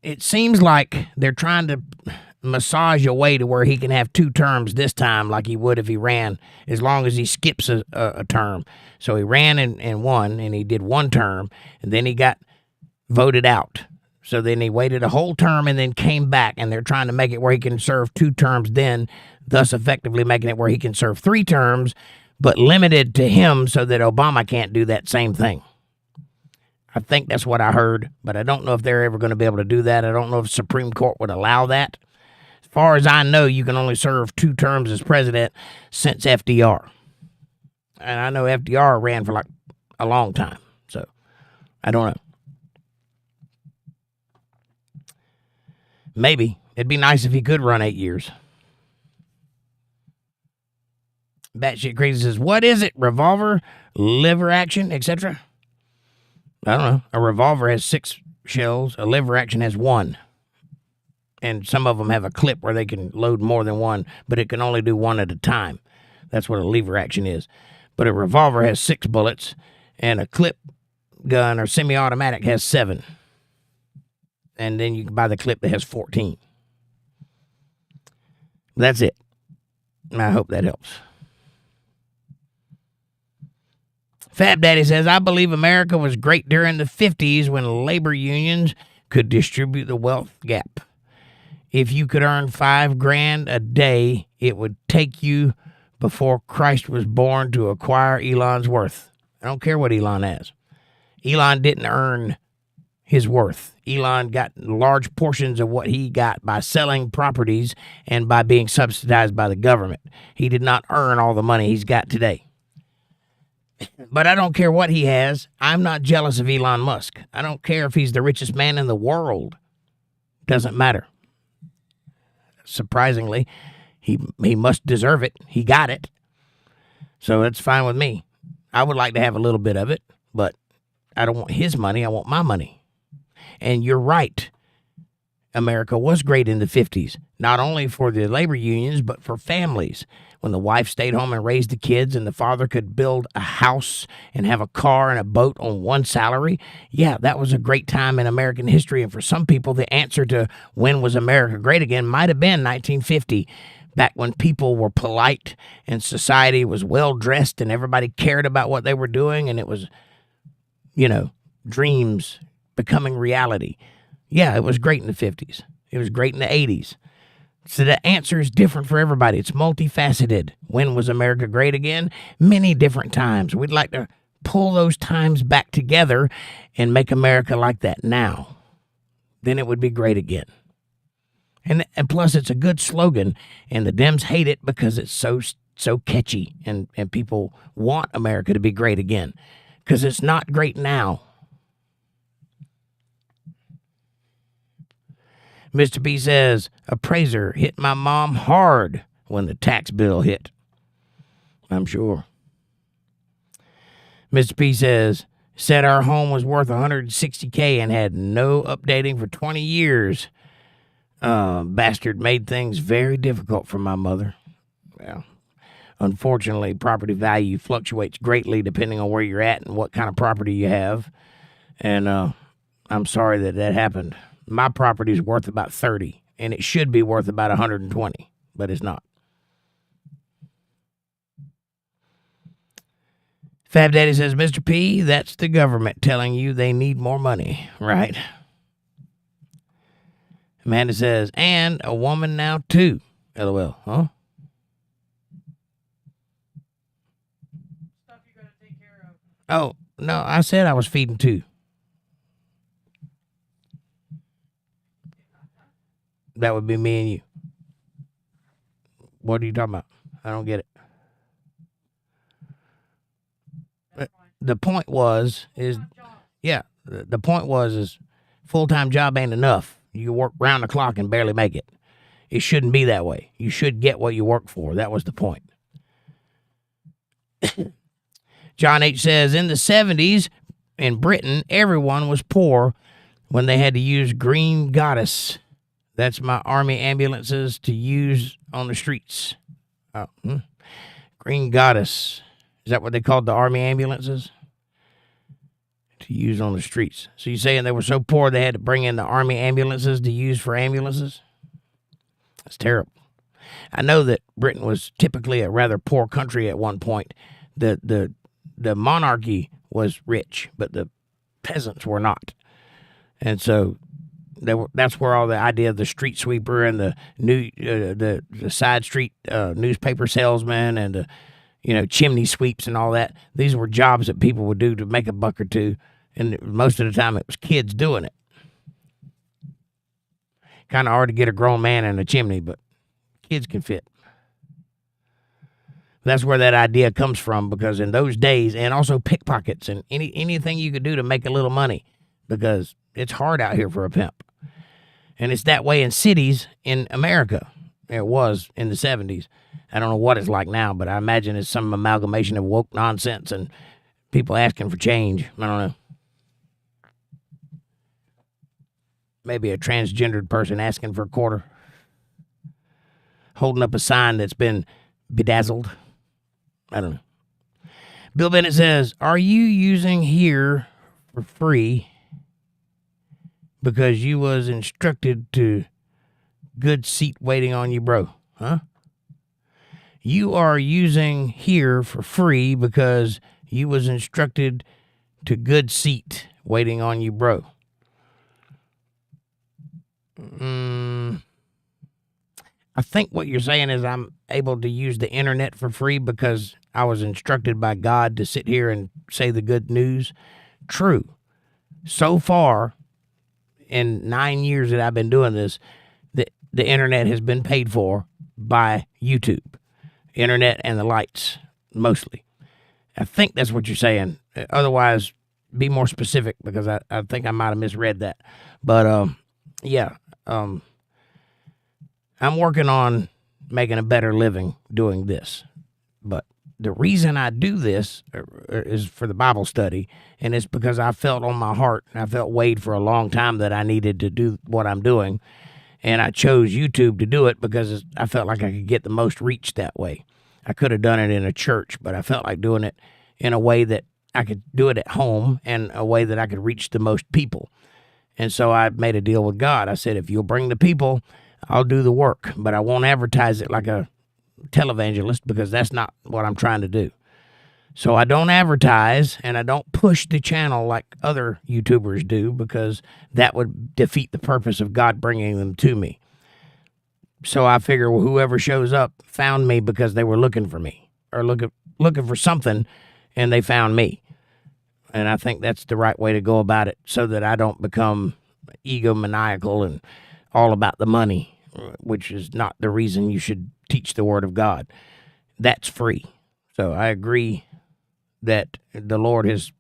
it seems like they're trying to massage a way to where he can have 2 terms this time like he would if he ran, as long as he skips a term. So he ran and won, and he did 1 term, and then he got voted out. So then he waited a whole term and then came back, and they're trying to make it where he can serve 2 terms then, thus effectively making it where he can serve 3 terms, but limited to him so that Obama can't do that same thing. I think that's what I heard, but I don't know if they're ever going to be able to do that. I don't know if the Supreme Court would allow that. As far as I know, you can only serve 2 terms as president since FDR. And I know FDR ran for like a long time, so I don't know. Maybe. It'd be nice if he could run 8 years. Batshit Crazy says, what is it? Revolver, liver action, etc.? I don't know. A revolver has 6 shells. A liver action has 1. And some of them have a clip where they can load more than 1, but it can only do 1 at a time. That's what a lever action is. But a revolver has 6 bullets, and a clip gun or semi-automatic has 7. And then you can buy the clip that has 14. That's it. I hope that helps. Fab Daddy says, I believe America was great during the 50s when labor unions could distribute the wealth gap. If you could earn $5,000 a day, it would take you before Christ was born to acquire Elon's worth. I don't care what Elon has. Elon didn't earn his worth. Elon got large portions of what he got by selling properties and by being subsidized by the government. He did not earn all the money he's got today. But I don't care what he has. I'm not jealous of Elon Musk. I don't care if he's the richest man in the world. Doesn't matter. Surprisingly, he must deserve it. He got it. So that's fine with me. I would like to have a little bit of it, but I don't want his money. I want my money. And you're right. America was great in the 50s, not only for the labor unions, but for families. When the wife stayed home and raised the kids and the father could build a house and have a car and a boat on one salary, yeah, that was a great time in American history. And for some people, the answer to when was America great again might have been 1950, back when people were polite and society was well-dressed and everybody cared about what they were doing, and it was, dreams becoming reality. Yeah, it was great in the 50s. It was great in the 80s. So the answer is different for everybody. It's multifaceted. When was America great again? Many different times. We'd like to pull those times back together and make America like that now. Then it would be great again. And plus, it's a good slogan, and the Dems hate it because it's so catchy, and people want America to be great again because it's not great now. Mr. B says, appraiser hit my mom hard when the tax bill hit. I'm sure. Mr. P said our home was worth $160K and had no updating for 20 years. Bastard made things very difficult for my mother. Well, unfortunately, property value fluctuates greatly depending on where you're at and what kind of property you have. And I'm sorry that happened. My property is worth about 30, and it should be worth about 120, but it's not. Fab Daddy says, Mr. P, that's the government telling you they need more money, right? Amanda says, and a woman now too. LOL, huh? Stuff you gotta take care of. Oh, no, I said I was feeding two. That would be me and you. What are you talking about? I don't get it. The point is full-time job ain't enough. You work round the clock and barely make it. It shouldn't be that way. You should get what you work for. That was the point. John H. says, in the 70s in Britain, everyone was poor when they had to use Green Goddess. That's my army ambulances to use on the streets. Oh, Green Goddess. Is that what they called the army ambulances? To use on the streets. So you're saying they were so poor they had to bring in the army ambulances to use for ambulances? That's terrible. I know that Britain was typically a rather poor country at one point. The monarchy was rich, but the peasants were not. And so that's where all the idea of the street sweeper and the side street newspaper salesman and the chimney sweeps and all that. These were jobs that people would do to make a buck or two, and most of the time it was kids doing it. Kind of hard to get a grown man in a chimney, but kids can fit. That's where that idea comes from, because in those days, and also pickpockets and anything you could do to make a little money, because it's hard out here for a pimp. And it's that way in cities in America. It was in the 70s. I don't know what it's like now, but I imagine it's some amalgamation of woke nonsense and people asking for change. I don't know. Maybe a transgendered person asking for a quarter. Holding up a sign that's been bedazzled. I don't know. Bill Bennett says, are you using here for free because you was instructed to good seat waiting on you, bro? Huh? You are using here for free because you was instructed to good seat waiting on you, bro. I think what you're saying is I'm able to use the internet for free because I was instructed by God to sit here and say the good news. True. So far, in 9 years that I've been doing this, the internet has been paid for by YouTube. Internet and the lights, mostly. I think that's what you're saying. Otherwise, be more specific, because I think I might have misread that. But, yeah. I'm working on making a better living doing this. But the reason I do this is for the Bible study, and it's because I felt on my heart, and I felt weighed for a long time that I needed to do what I'm doing. And I chose YouTube to do it because I felt like I could get the most reach that way. I could have done it in a church, but I felt like doing it in a way that I could do it at home and a way that I could reach the most people. And so I made a deal with God. I said, if you'll bring the people, I'll do the work, but I won't advertise it like a televangelist, because that's not what I'm trying to do. So I don't advertise, and I don't push the channel like other YouTubers do, because that would defeat the purpose of God bringing them to me. So I figure, well, whoever shows up found me because they were looking for me, or looking for something, and they found me. And I think that's the right way to go about it, so that I don't become egomaniacal and all about the money, which is not the reason you should teach the Word of God. That's free. So I agree that the Lord has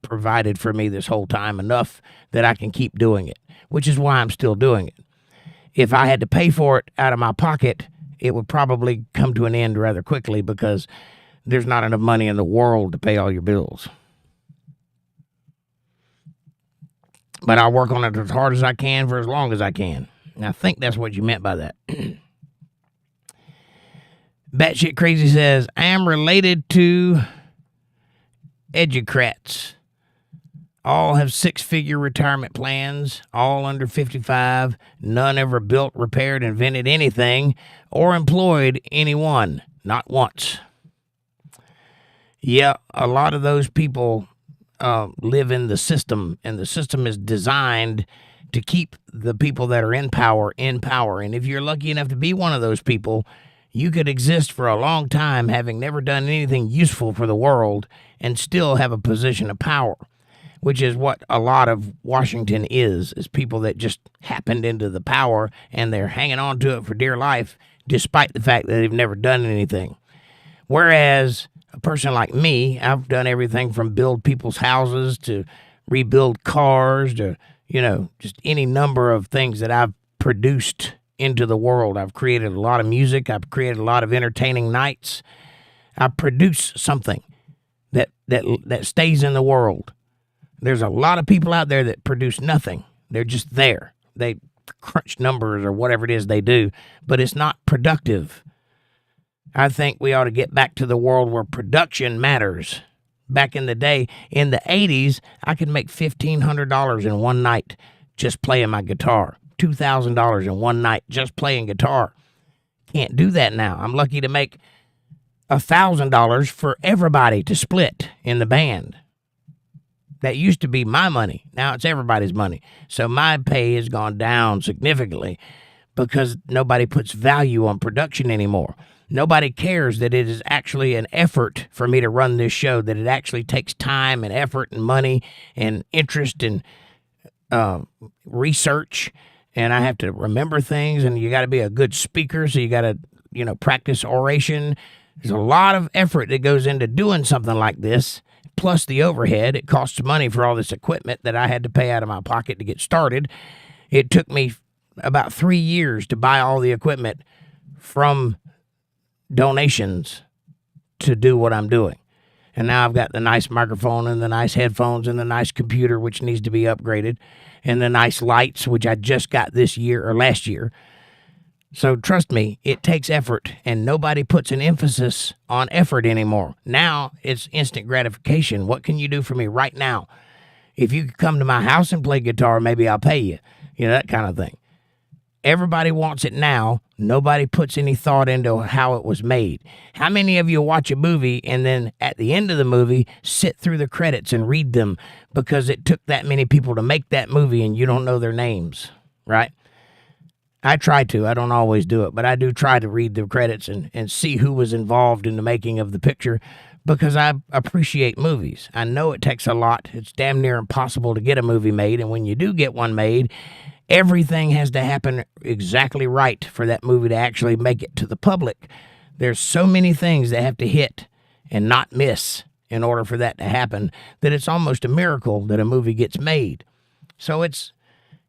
provided for me this whole time enough that I can keep doing it, which is why I'm still doing it. If I had to pay for it out of my pocket, it would probably come to an end rather quickly, because there's not enough money in the world to pay all your bills. But I'll work on it as hard as I can for as long as I can. And I think that's what you meant by that. Batshit Crazy says, I am related to educrats. All have six-figure retirement plans, all under 55. None ever built, repaired, invented anything, or employed anyone. Not once. Yeah, a lot of those people live in the system, and the system is designed to keep the people that are in power. And if you're lucky enough to be one of those people, you could exist for a long time having never done anything useful for the world and still have a position of power, which is what a lot of Washington is people that just happened into the power, and they're hanging on to it for dear life, despite the fact that they've never done anything. Whereas a person like me, I've done everything from build people's houses to rebuild cars to, just any number of things that I've produced into the world. I've created a lot of music. I've created a lot of entertaining nights. I produce something that stays in the world. There's a lot of people out there that produce nothing. They're just there. They crunch numbers or whatever it is they do, but it's not productive. I think we ought to get back to the world where production matters. Back in the day, in the 80s, I could make $1,500 in one night just playing my guitar. $2,000 in one night just playing guitar. Can't do that now. I'm lucky to make $1,000 for everybody to split in the band. That used to be my money. Now it's everybody's money. So my pay has gone down significantly because nobody puts value on production anymore. Nobody cares that it is actually an effort for me to run this show, that it actually takes time and effort and money and interest and research. And I have to remember things, and you got to be a good speaker, so you got to, practice oration. There's a lot of effort that goes into doing something like this, plus the overhead. It costs money for all this equipment that I had to pay out of my pocket to get started. It took me about 3 years to buy all the equipment from donations to do what I'm doing. And now I've got the nice microphone and the nice headphones and the nice computer, which needs to be upgraded, and the nice lights, which I just got this year or last year. So trust me, it takes effort, and nobody puts an emphasis on effort anymore. Now it's instant gratification. What can you do for me right now? If you could come to my house and play guitar, maybe I'll pay you. That kind of thing. Everybody wants it now. Nobody puts any thought into how it was made. How many of you watch a movie and then at the end of the movie sit through the credits and read them because it took that many people to make that movie and you don't know their names, right? I try to. I don't always do it, but I do try to read the credits and see who was involved in the making of the picture, because I appreciate movies. I know it takes a lot. It's damn near impossible to get a movie made. And when you do get one made, everything has to happen exactly right for that movie to actually make it to the public. There's so many things that have to hit and not miss in order for that to happen that it's almost a miracle that a movie gets made. So it's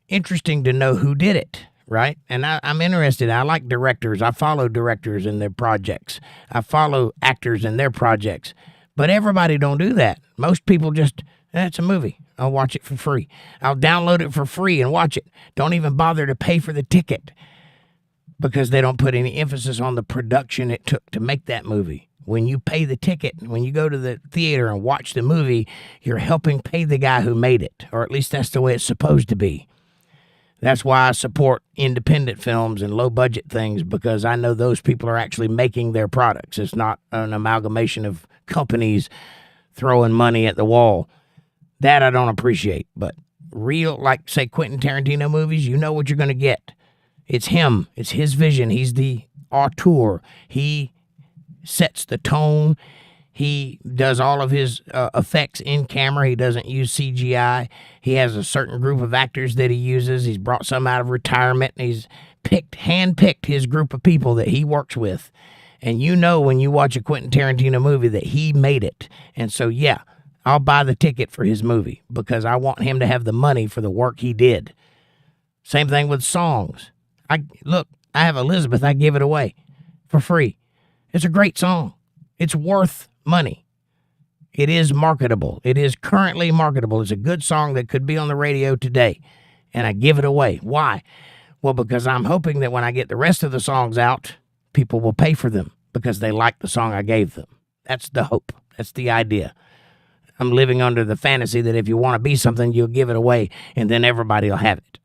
interesting to know who did it, right? And I'm interested. I like directors. I follow directors and their projects. I follow actors and their projects. But everybody don't do that. Most people just, it's a movie. I'll watch it for free. I'll download it for free and watch it. Don't even bother to pay for the ticket because they don't put any emphasis on the production it took to make that movie. When you pay the ticket, when you go to the theater and watch the movie, you're helping pay the guy who made it, or at least that's the way it's supposed to be. That's why I support independent films and low-budget things, because I know those people are actually making their products. It's not an amalgamation of companies throwing money at the wall. That I don't appreciate. But real, like, say, Quentin Tarantino movies, you know what you're going to get. It's him. It's his vision. He's the auteur. He sets the tone. He does all of his effects in camera. He doesn't use CGI. He has a certain group of actors that he uses. He's brought some out of retirement. He's handpicked his group of people that he works with. And you know when you watch a Quentin Tarantino movie that he made it. And so, yeah, I'll buy the ticket for his movie because I want him to have the money for the work he did. Same thing with songs. I have Elizabeth. I give it away for free. It's a great song. It's worth money. It is marketable. It is currently marketable. It's a good song that could be on the radio today, and I give it away. Why? Well, because I'm hoping that when I get the rest of the songs out, people will pay for them because they like the song I gave them. That's the hope. That's the idea. I'm living under the fantasy that if you want to be something, you'll give it away, and then everybody will have it.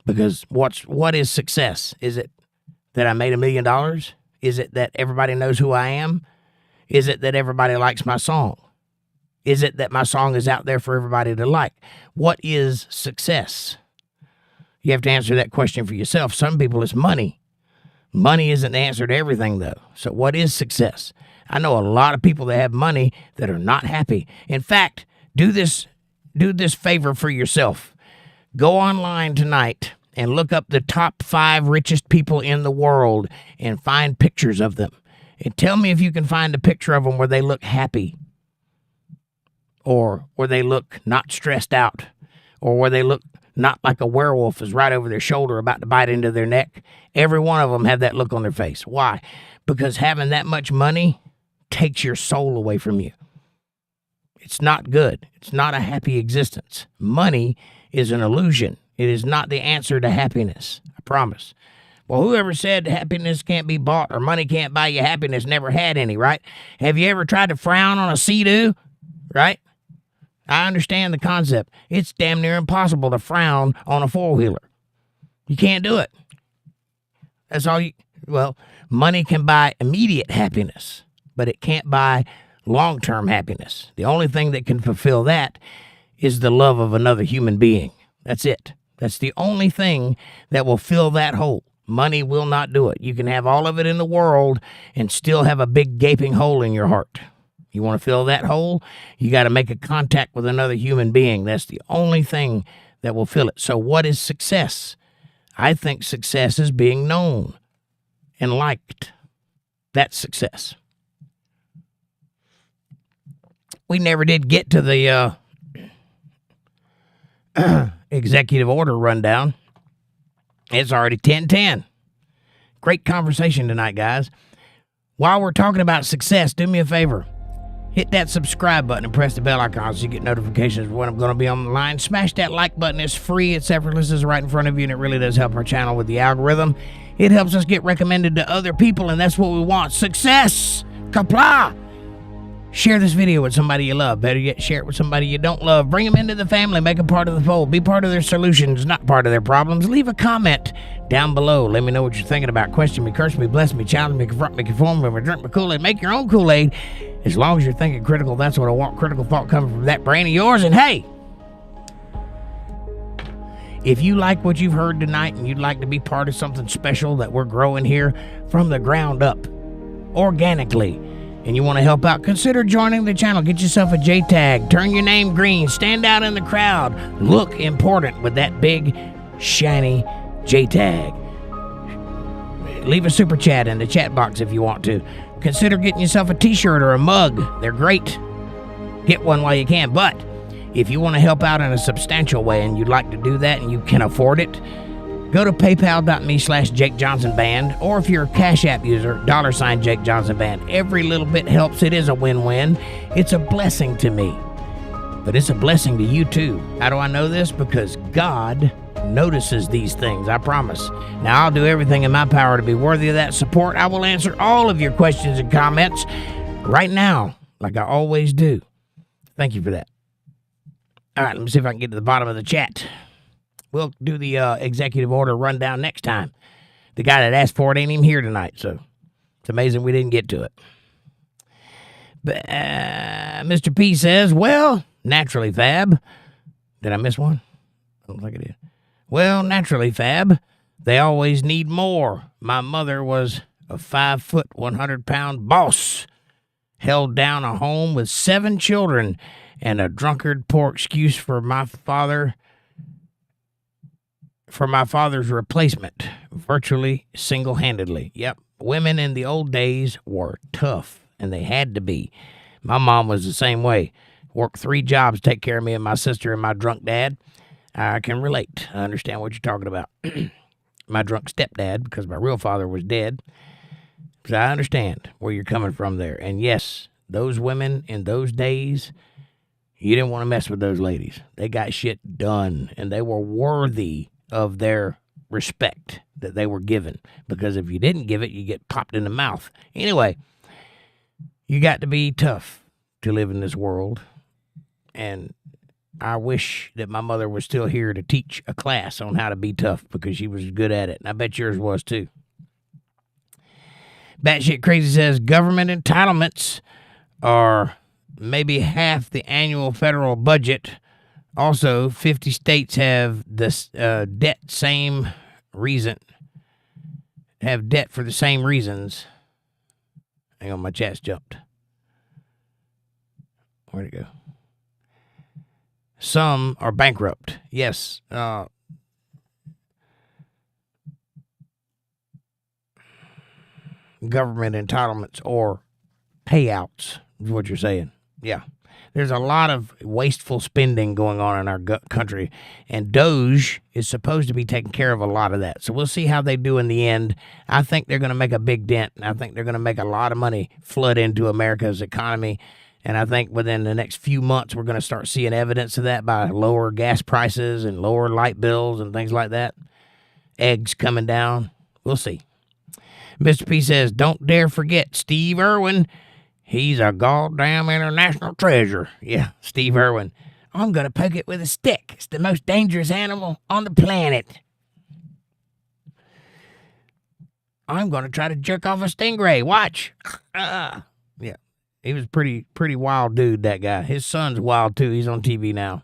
Because what is success? Is it that I made $1 million? Is it that everybody knows who I am? Is it that everybody likes my song? Is it that my song is out there for everybody to like? What is success? You have to answer that question for yourself. Some people, it's money. Money isn't the answer to everything, though. So what is success? I know a lot of people that have money that are not happy. In fact, do this favor for yourself. Go online tonight and look up the top 5 richest people in the world and find pictures of them. And tell me if you can find a picture of them where they look happy, or where they look not stressed out, or where they look not like a werewolf is right over their shoulder about to bite into their neck. Every one of them have that look on their face. Why? Because having that much money takes your soul away from you. It's not good. It's not a happy existence. Money is an illusion. It is not the answer to happiness. I promise. Well, whoever said happiness can't be bought or money can't buy you happiness never had any, right? Have you ever tried to frown on a Sea-Doo, right? I understand the concept. It's damn near impossible to frown on a four-wheeler. You can't do it. That's all well, money can buy immediate happiness, but it can't buy long-term happiness. The only thing that can fulfill that is the love of another human being. That's it. That's the only thing that will fill that hole. Money will not do it. You can have all of it in the world and still have a big gaping hole in your heart. You want to fill that hole? You got to make a contact with another human being. That's the only thing that will fill it. So what is success? I think success is being known and liked. That's success. We never did get to the executive order rundown. It's already 10:10. Great conversation tonight, guys. While we're talking about success, do me a favor. Hit that subscribe button and press the bell icon so you get notifications when I'm going to be online. Smash that like button. It's free. It's effortless. It's right in front of you, and it really does help our channel with the algorithm. It helps us get recommended to other people, and that's what we want. Success! Kapla! Share this video with somebody you love. Better yet, share it with somebody you don't love. Bring them into the family. Make them part of the fold. Be part of their solutions, not part of their problems. Leave a comment down below. Let me know what you're thinking about. Question me, curse me, bless me, challenge me, confront me, conform me, drink my Kool-Aid. Make your own Kool-Aid. As long as you're thinking critical, that's what I want. Critical thought coming from that brain of yours. And hey, if you like what you've heard tonight and you'd like to be part of something special that we're growing here from the ground up, organically, and you want to help out, consider joining the channel. Get yourself a J-tag. Turn your name green. Stand out in the crowd. Look important with that big, shiny J-tag. Leave a super chat in the chat box if you want to. Consider getting yourself a t-shirt or a mug. They're great. Get one while you can. But if you want to help out in a substantial way and you'd like to do that and you can afford it, go to paypal.me/JakeJohnsonBand, or if you're a CashApp user, $JakeJohnsonBand. Every little bit helps. It is a win-win. It's a blessing to me, but it's a blessing to you too. How do I know this? Because God notices these things, I promise. Now, I'll do everything in my power to be worthy of that support. I will answer all of your questions and comments right now, like I always do. Thank you for that. All right, let me see if I can get to the bottom of the chat. We'll do the executive order rundown next time. The guy that asked for it ain't even here tonight, so it's amazing we didn't get to it. But Mr. P says, well, naturally, Fab. Did I miss one? I don't think I did. Well, naturally, Fab, they always need more. My mother was a 5-foot, 100-pound boss, held down a home with 7 children, and a drunkard poor excuse for my father's replacement, virtually single-handedly. Yep, women in the old days were tough, and they had to be. My mom was the same way. Worked 3 jobs to take care of me and my sister and my drunk dad. I can relate. I understand what you're talking about. My drunk stepdad, because my real father was dead. So I understand where you're coming from there. And yes, those women in those days, you didn't want to mess with those ladies. They got shit done, and they were worthy of their respect that they were given. Because if you didn't give it, you get popped in the mouth. Anyway, you got to be tough to live in this world. And I wish that my mother was still here to teach a class on how to be tough, because she was good at it. And I bet yours was too. Batshit Crazy says government entitlements are maybe half the annual federal budget. Also, 50 states have this debt for the same reasons. Hang on, my chat's jumped. Where'd it go? Some are bankrupt. Yes. Government entitlements or payouts is what you're saying. Yeah. There's a lot of wasteful spending going on in our country, and Doge is supposed to be taking care of a lot of that. So we'll see how they do in the end. I think they're going to make a big dent, and I think they're going to make a lot of money flood into America's economy. And I think within the next few months, we're going to start seeing evidence of that by lower gas prices and lower light bills and things like that. Eggs coming down. We'll see. Mr. P says, don't dare forget Steve Irwin. He's a goddamn international treasure. Yeah, Steve Irwin. I'm going to poke it with a stick. It's the most dangerous animal on the planet. I'm going to try to jerk off a stingray. Watch. Yeah. He was pretty wild dude, that guy. His son's wild, too. He's on TV now.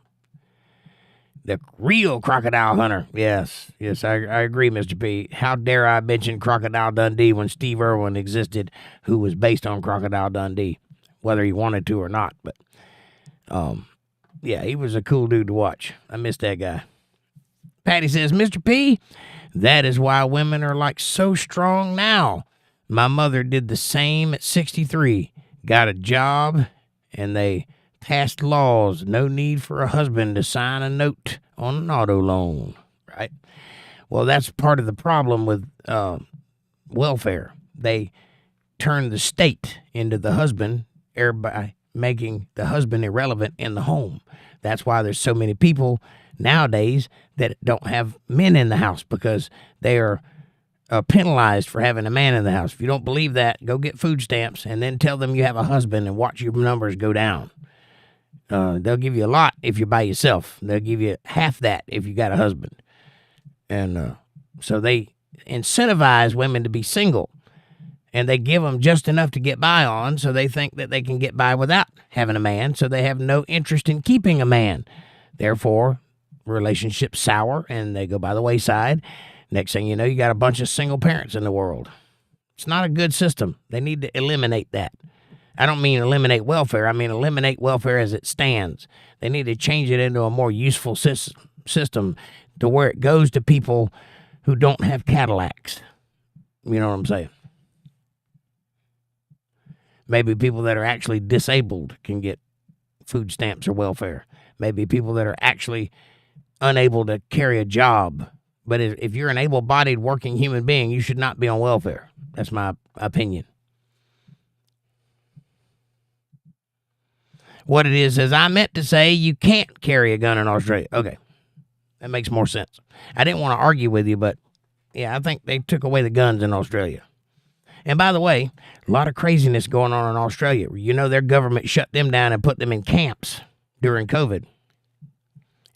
The real crocodile hunter. Yes, I agree, Mr. P. How dare I mention Crocodile Dundee when Steve Irwin existed, who was based on Crocodile Dundee, whether he wanted to or not. But, yeah, he was a cool dude to watch. I miss that guy. Patty says, Mr. P, that is why women are, like, so strong now. My mother did the same at 63. Got a job, and they passed laws. No need for a husband to sign a note on an auto loan, right? Well, that's part of the problem with welfare. They turn the state into the husband by making the husband irrelevant in the home. That's why there's so many people nowadays that don't have men in the house, because they are penalized for having a man in the house. If you don't believe that, go get food stamps and then tell them you have a husband and watch your numbers go down. They'll give you a lot if you're by yourself. They'll give you half that if you got a husband. And so they incentivize women to be single, and they give them just enough to get by on, so they think that they can get by without having a man, so they have no interest in keeping a man. Therefore, relationships sour, and they go by the wayside. Next thing you know, you got a bunch of single parents in the world. It's not a good system. They need to eliminate that. I don't mean eliminate welfare. I mean eliminate welfare as it stands. They need to change it into a more useful system to where it goes to people who don't have Cadillacs. You know what I'm saying? Maybe people that are actually disabled can get food stamps or welfare. Maybe people that are actually unable to carry a job. But if you're an able-bodied working human being, you should not be on welfare. That's my opinion. What it is I meant to say you can't carry a gun in Australia. Okay, that makes more sense. I didn't want to argue with you, but yeah, I think they took away the guns in Australia. And by the way, a lot of craziness going on in Australia. You know, their government shut them down and put them in camps during COVID.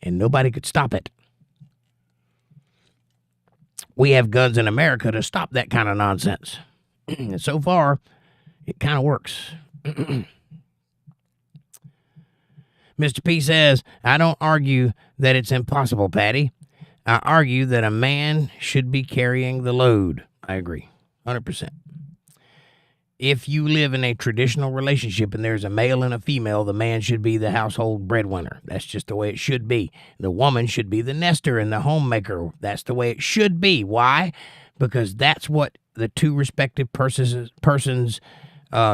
And nobody could stop it. We have guns in America to stop that kind of nonsense. And so far, it kind of works. Mr. P says, I don't argue that it's impossible, Patty. I argue that a man should be carrying the load. I agree, 100%. If you live in a traditional relationship and there's a male and a female, the man should be the household breadwinner. That's just the way it should be. The woman should be the nester and the homemaker. That's the way it should be. Why? Because that's what the two respective persons'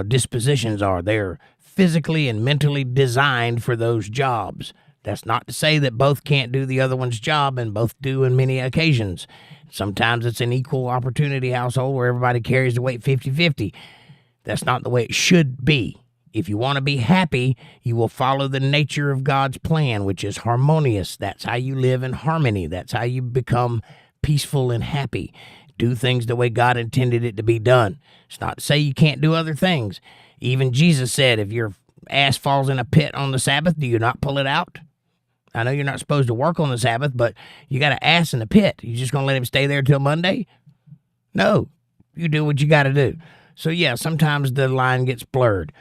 dispositions are. They're physically and mentally designed for those jobs. That's not to say that both can't do the other one's job, and both do in many occasions. Sometimes it's an equal opportunity household where everybody carries the weight 50-50. That's not the way it should be. If you want to be happy, you will follow the nature of God's plan, which is harmonious. That's how you live in harmony. That's how you become peaceful and happy. Do things the way God intended it to be done. It's not to say you can't do other things. Even Jesus said, if your ass falls in a pit on the Sabbath, do you not pull it out? I know you're not supposed to work on the Sabbath, but you got an ass in the pit. You just going to let him stay there till Monday? No. You do what you got to do. So, yeah, sometimes the line gets blurred.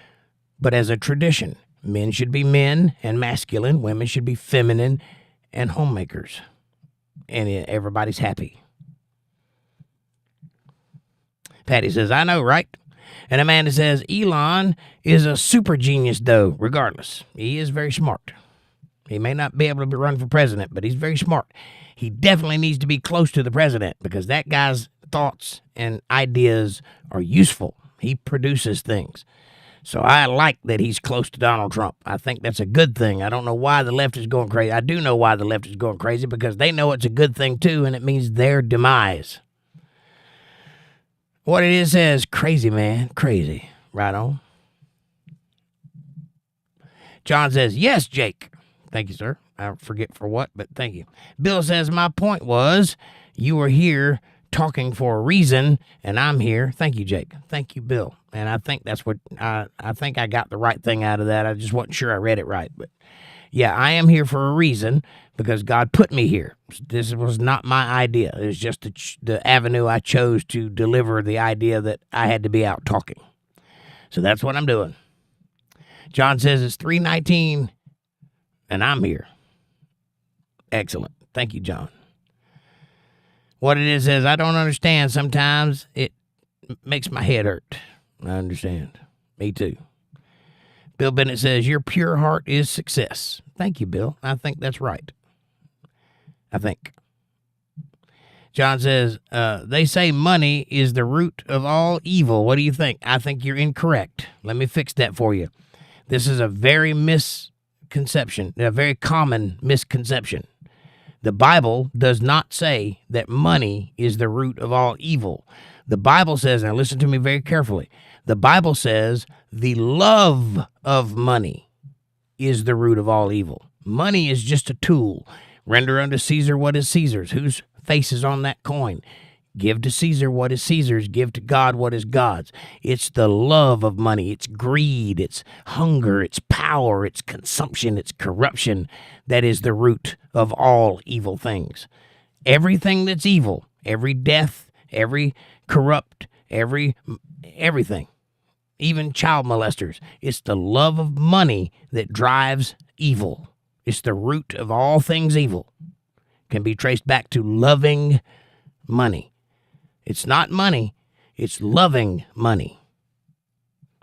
But as a tradition, men should be men and masculine. Women should be feminine and homemakers. And everybody's happy. Patty says, I know, right? And Amanda says, Elon is a super genius, though, regardless. He is very smart. He may not be able to run for president, but he's very smart. He definitely needs to be close to the president because that guy's thoughts and ideas are useful. He produces things. So I like that he's close to Donald Trump. I think that's a good thing. I don't know why the left is going crazy. I do know why the left is going crazy because they know it's a good thing too, and it means their demise. What it is says, crazy, man. Crazy. Right on. John says, yes, Jake. Thank you, sir. I forget for what, but thank you. Bill says, my point was you were here talking for a reason, and I'm here. Thank you, Jake. Thank you, Bill. And I think that's what, I think I got the right thing out of that. I just wasn't sure I read it right. But yeah, I am here for a reason because God put me here. This was not my idea. It was just the avenue I chose to deliver the idea that I had to be out talking. So that's what I'm doing. John says it's 3:19 and I'm here. Excellent. Thank you, John. What it is I don't understand. Sometimes it makes my head hurt. I understand. Me too. Bill Bennett says, your pure heart is success. Thank you, Bill. I think that's right. I think. John says, they say money is the root of all evil. What do you think? I think you're incorrect. Let me fix that for you. This is a very common misconception. The Bible does not say that money is the root of all evil. The Bible says, and listen to me very carefully, the Bible says the love of money is the root of all evil. Money is just a tool. Render unto Caesar what is Caesar's. Whose face is on that coin? Give to Caesar what is Caesar's. Give to God what is God's. It's the love of money. It's greed. It's hunger. It's power. It's consumption. It's corruption that is the root of all evil things. Everything that's evil, every death, every corrupt, everything, even child molesters, it's the love of money that drives evil. It's the root of all things evil. Can be traced back to loving money. It's not money, it's loving money.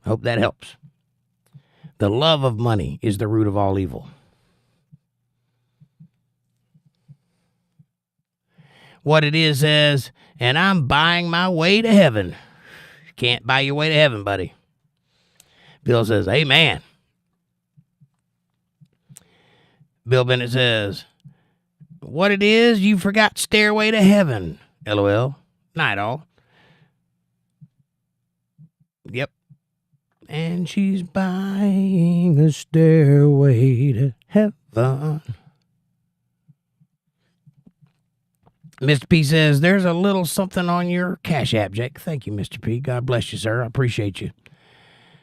Hope that helps. The love of money is the root of all evil. What it is says, and I'm buying my way to heaven. Can't buy your way to heaven, buddy. Bill says, amen. Bill Bennett says, what it is, you forgot Stairway to Heaven. LOL. Night all. Yep. And she's buying a stairway to heaven. Mr. P says, there's a little something on your Cash App, Jake. Thank you, Mr. P. God bless you, sir. I appreciate you.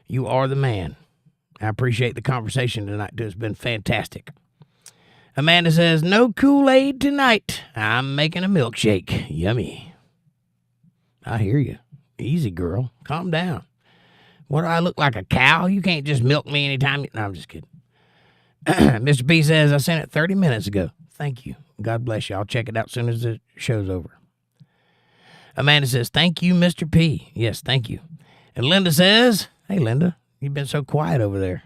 You are the man. I appreciate the conversation tonight, too. It's been fantastic. Amanda says, no Kool-Aid tonight. I'm making a milkshake. Yummy. I hear you. Easy, girl. Calm down. What, do I look like a cow? You can't just milk me anytime. No, I'm just kidding. Mr. P says, I sent it 30 minutes ago. Thank you. God bless you. I'll check it out as soon as the show's over. Amanda says, thank you, Mr. P. Yes, thank you. And Linda says, hey, Linda, you've been so quiet over there.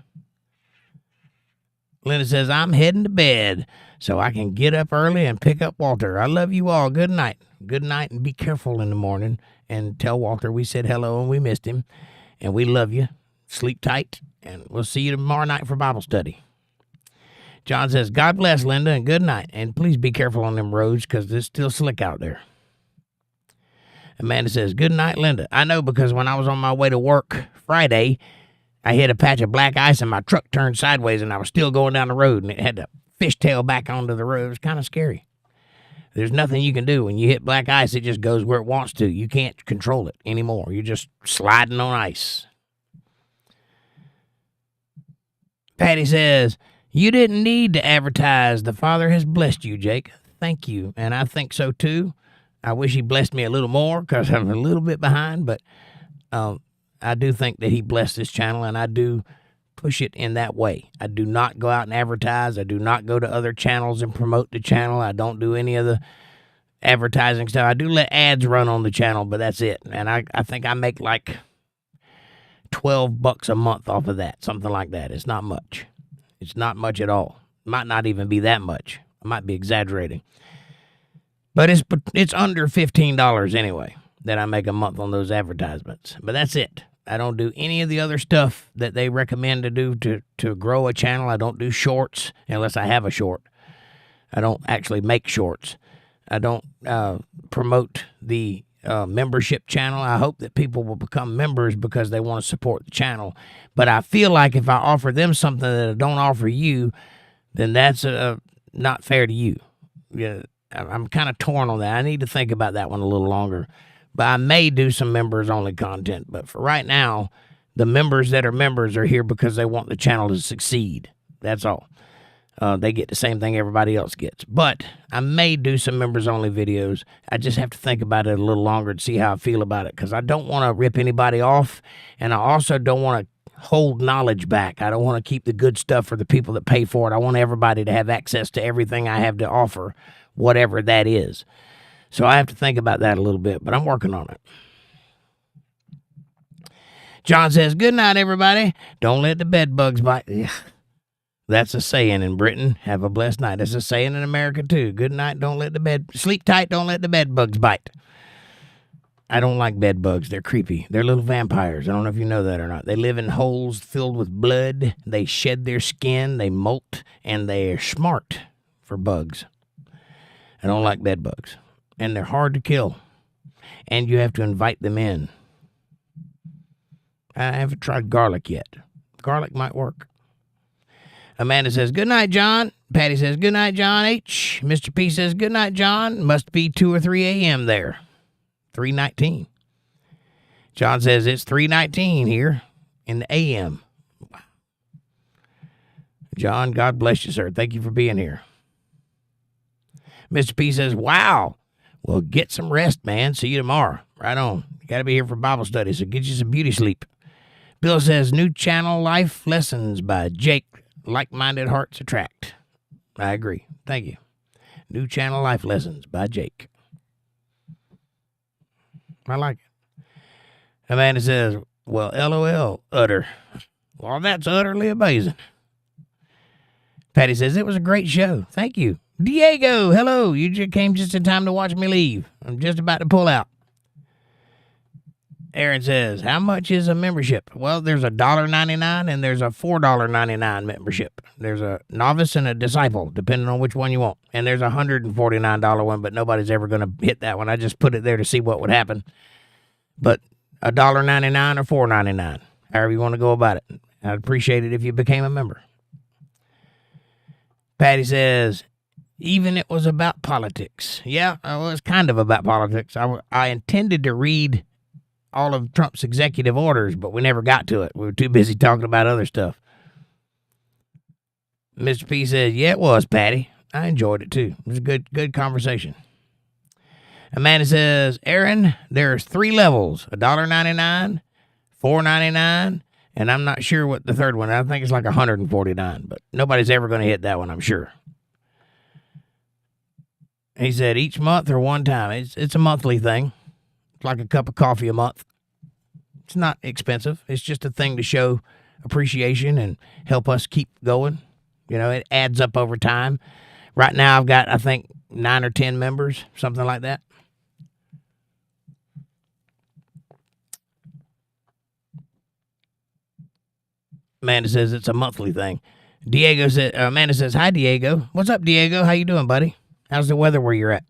Linda says, I'm heading to bed so I can get up early and pick up Walter. I love you all. Good night. Good night, and be careful in the morning. And tell Walter we said hello and we missed him. And we love you. Sleep tight. And we'll see you tomorrow night for Bible study. John says, God bless, Linda, and good night. And please be careful on them roads because it's still slick out there. Amanda says, good night, Linda. I know, because when I was on my way to work Friday, I hit a patch of black ice and my truck turned sideways and I was still going down the road and it had to fishtail back onto the road. It was kind of scary. There's nothing you can do. When you hit black ice, it just goes where it wants to. You can't control it anymore. You're just sliding on ice. Patty says, you didn't need to advertise. The Father has blessed you, Jake. Thank you. And I think so, too. I wish he blessed me a little more because I'm a little bit behind. But I do think that he blessed this channel, and I do push it in that way. I do not go out and advertise. I do not go to other channels and promote the channel. I don't do any of the advertising stuff. I do let ads run on the channel, but that's it. And I think I make like $12 a month off of that, something like that. It's not much. It's not much at all. Might not even be that much. I might be exaggerating. But it's under $15 anyway that I make a month on those advertisements. But that's it. I don't do any of the other stuff that they recommend to do to grow a channel. I don't do shorts unless I have a short. I don't actually make shorts. I don't promote the membership channel. I hope that people will become members because they want to support the channel. But I feel like if I offer them something that I don't offer you, then that's not fair to you. Yeah, I'm kind of torn on that. I need to think about that one a little longer. But I may do some members-only content. But for right now, the members that are members are here because they want the channel to succeed. That's all. They get the same thing everybody else gets. But I may do some members-only videos. I just have to think about it a little longer to see how I feel about it, because I don't want to rip anybody off, and I also don't want to hold knowledge back. I don't want to keep the good stuff for the people that pay for it. I want everybody to have access to everything I have to offer, whatever that is. So I have to think about that a little bit, but I'm working on it. John says, good night, everybody. Don't let the bed bugs bite. That's a saying in Britain. Have a blessed night. That's a saying in America, too. Good night, don't let the bed... Sleep tight, don't let the bed bugs bite. I don't like bed bugs. They're creepy. They're little vampires. I don't know if you know that or not. They live in holes filled with blood. They shed their skin. They molt. And they're smart for bugs. I don't like bed bugs. And they're hard to kill. And you have to invite them in. I haven't tried garlic yet. Garlic might work. Amanda says, good night, John. Patty says, good night, John H. Mr. P says, good night, John. Must be 2 or 3 a.m. there. 3:19. John says, it's 3:19 here in the a.m. Wow. John, God bless you, sir. Thank you for being here. Mr. P says, wow. Well, get some rest, man. See you tomorrow. Right on. You got to be here for Bible study, so get you some beauty sleep. Bill says, new channel, Life Lessons by Jake. Like-minded hearts attract. I agree. Thank you. New channel, Life Lessons by Jake. I like it. Amanda says, well, LOL, utter. Well, that's utterly amazing. Patty says, it was a great show. Thank you. Diego, hello. You just came just in time to watch me leave. I'm just about to pull out. Aaron says, how much is a membership? Well, there's $1.99 and there's a $4.99 membership. There's a novice and a disciple, depending on which one you want. And there's a $149 one, but nobody's ever going to hit that one. I just put it there to see what would happen. But $1.99 or $4.99, however you want to go about it. I'd appreciate it if you became a member. Patty says, even it was about politics. Yeah, it was kind of about politics. I intended to read all of Trump's executive orders, but we never got to it. We were too busy talking about other stuff. Mr. P says, yeah, it was, Patty. I enjoyed it, too. It was a good conversation. Amanda says, Aaron, there's 3 levels, $1.99, $4.99, and I'm not sure what the third one, I think it's like $149, but nobody's ever going to hit that one, I'm sure. He said, each month or one time. It's a monthly thing. Like a cup of coffee a month. It's not expensive. It's just a thing to show appreciation and help us keep going. You know, it adds up over time. Right now I've got, I think, 9 or 10 members, something like that. Amanda says it's a monthly thing. Amanda says, hi, Diego. What's up, Diego? How you doing, buddy? How's the weather where you're at?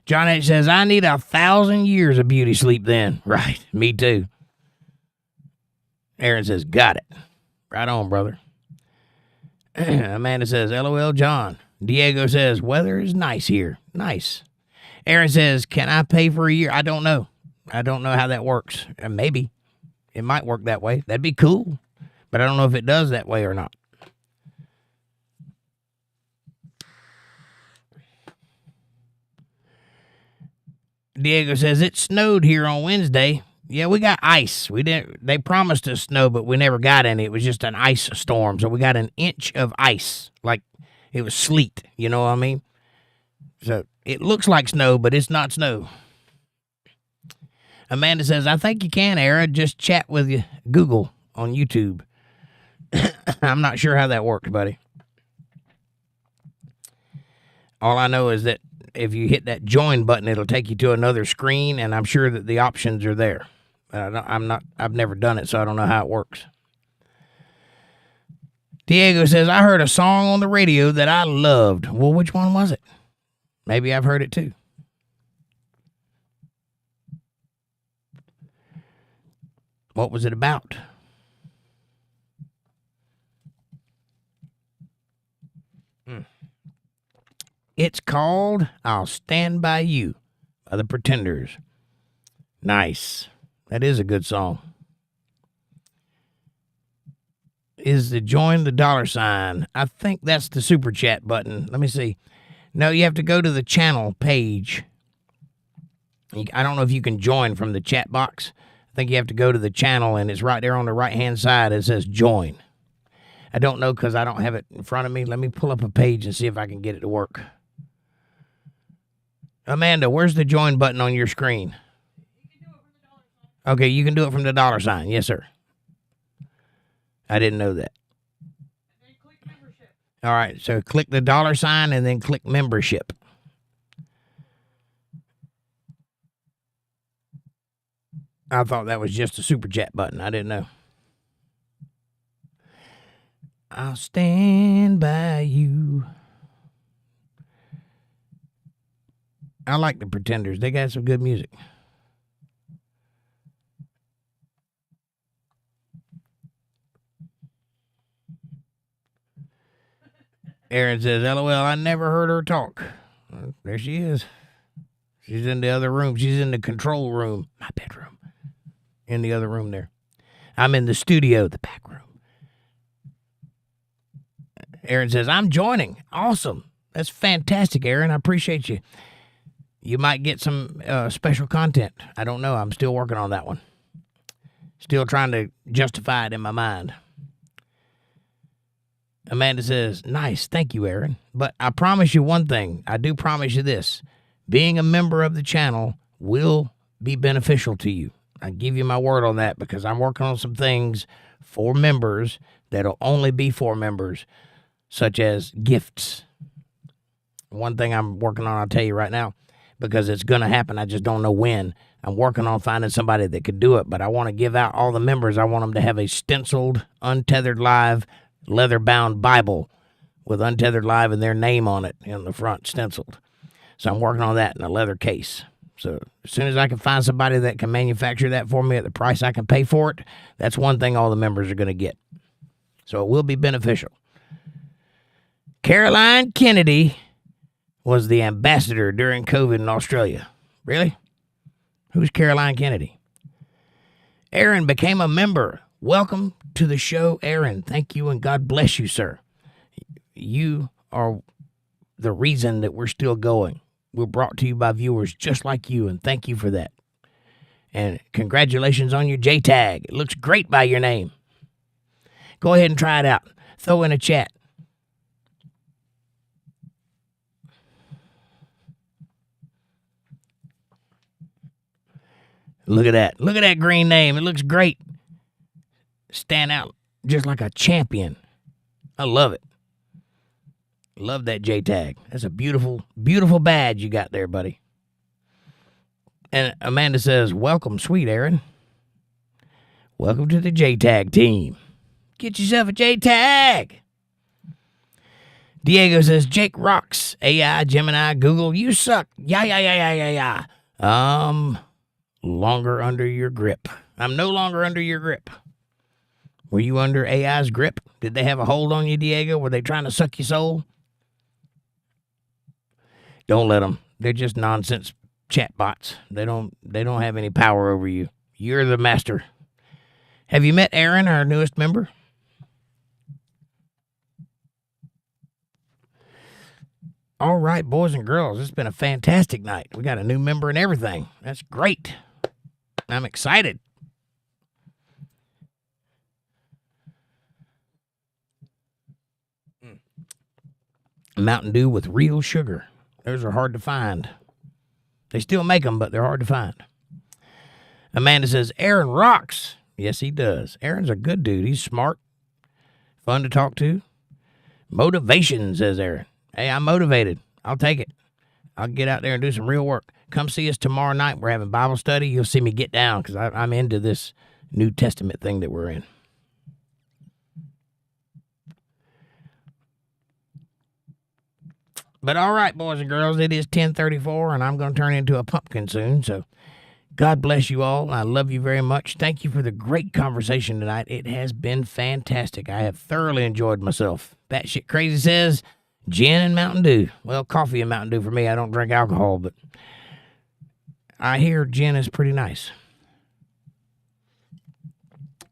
John H. says, I need 1,000 years of beauty sleep then. Right, me too. Aaron says, got it. Right on, brother. Amanda says, LOL, John. Diego says, weather is nice here. Nice. Aaron says, can I pay for a year? I don't know. I don't know how that works. Maybe. It might work that way. That'd be cool. But I don't know if it does that way or not. Diego says, it snowed here on Wednesday. Yeah, we got ice. They promised us snow, but we never got any. It was just an ice storm. So we got an inch of ice. Like it was sleet. You know what I mean? So it looks like snow, but it's not snow. Amanda says, I think you can, Aaron. Just chat with you. Google on YouTube. I'm not sure how that works, buddy. All I know is that if you hit that join button, it'll take you to another screen, and I'm sure that the options are there. I've never done it, so I don't know how it works. Diego says, I heard a song on the radio that I loved. Well, which one was it? Maybe I've heard it too. What was it about? It's called I'll Stand By You by the Pretenders. Nice. That is a good song. Is the join the $sign? I think that's the super chat button. Let me see. No, you have to go to the channel page. I don't know if you can join from the chat box. I think you have to go to the channel, and it's right there on the right-hand side. It says join. I don't know because I don't have it in front of me. Let me pull up a page and see if I can get it to work. Amanda, where's the join button on your screen? Okay, you can do it from the $sign. Yes, sir. I didn't know that. And then click membership. All right, so click the $sign and then click membership. I thought that was just a super chat button. I didn't know. I'll stand by you. I like the Pretenders. They got some good music. Aaron says, LOL, I never heard her talk. There she is. She's in the other room. She's in the control room. My bedroom. In the other room there. I'm in the studio, the back room. Aaron says, I'm joining. Awesome. That's fantastic, Aaron. I appreciate you. You might get some special content. I don't know. I'm still working on that one. Still trying to justify it in my mind. Amanda says, nice. Thank you, Aaron. But I promise you one thing. I do promise you this. Being a member of the channel will be beneficial to you. I give you my word on that because I'm working on some things for members that'll only be for members, such as gifts. One thing I'm working on, I'll tell you right now, because it's going to happen. I just don't know when. I'm working on finding somebody that could do it, but I want to give out all the members. I want them to have a stenciled UntetheredLive leather-bound Bible with UntetheredLive and their name on it in the front, stenciled. So I'm working on that in a leather case. So as soon as I can find somebody that can manufacture that for me at the price I can pay for it, that's one thing all the members are going to get. So it will be beneficial. Caroline Kennedy was the ambassador during COVID in Australia. Really? Who's Caroline Kennedy? Aaron became a member. Welcome to the show, Aaron. Thank you, and God bless you, sir. You are the reason that we're still going. We're brought to you by viewers just like you, and thank you for that. And congratulations on your J-tag. It looks great by your name. Go ahead and try it out. Throw in a chat. Look at that. Look at that green name. It looks great. Stand out just like a champion. I love it. Love that J-tag. That's a beautiful, beautiful badge you got there, buddy. And Amanda says, welcome, sweet Aaron. Welcome to the J-tag team. Get yourself a J-tag. Diego says, Jake rocks. AI, Gemini, Google, you suck. Yeah. Longer under your grip. I'm no longer under your grip. Were you under AI's grip? Did they have a hold on you, Diego? Were they trying to suck your soul? Don't let them. They're just nonsense chatbots. They don't have any power over you. You're the master. Have you met Aaron, our newest member? All right, boys and girls, it's been a fantastic night. We got a new member and everything. That's great. I'm excited. Mountain Dew with real sugar. Those are hard to find. They still make them, but they're hard to find. Amanda says, Aaron rocks. Yes, he does. Aaron's a good dude. He's smart, fun to talk to. Motivation, says Aaron. Hey, I'm motivated. I'll take it. I'll get out there and do some real work. Come see us tomorrow night. We're having Bible study. You'll see me get down because I'm into this New Testament thing that we're in. But all right, boys and girls, it is 10:34, and I'm going to turn into a pumpkin soon. So God bless you all. I love you very much. Thank you for the great conversation tonight. It has been fantastic. I have thoroughly enjoyed myself. Batshit Crazy says, gin and Mountain Dew. Well, coffee and Mountain Dew for me. I don't drink alcohol, but I hear gin is pretty nice.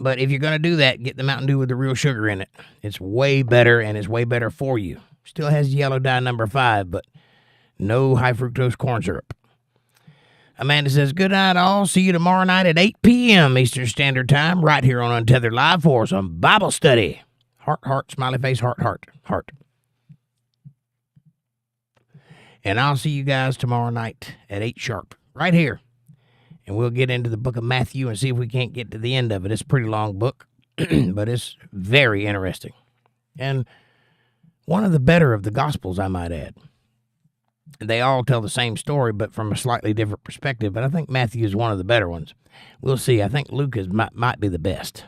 But if you're going to do that, get the Mountain Dew with the real sugar in it. It's way better, and it's way better for you. Still has yellow dye number 5, but no high fructose corn syrup. Amanda says, good night all. See you tomorrow night at 8 p.m. Eastern Standard Time, right here on Untethered Live for some Bible study. Heart, heart, smiley face, heart, heart, heart. And I'll see you guys tomorrow night at 8 sharp, right here. And we'll get into the book of Matthew and see if we can't get to the end of it. It's a pretty long book, but it's very interesting. And one of the better of the Gospels, I might add. They all tell the same story, but from a slightly different perspective. But I think Matthew is one of the better ones. We'll see. I think Luke might be the best.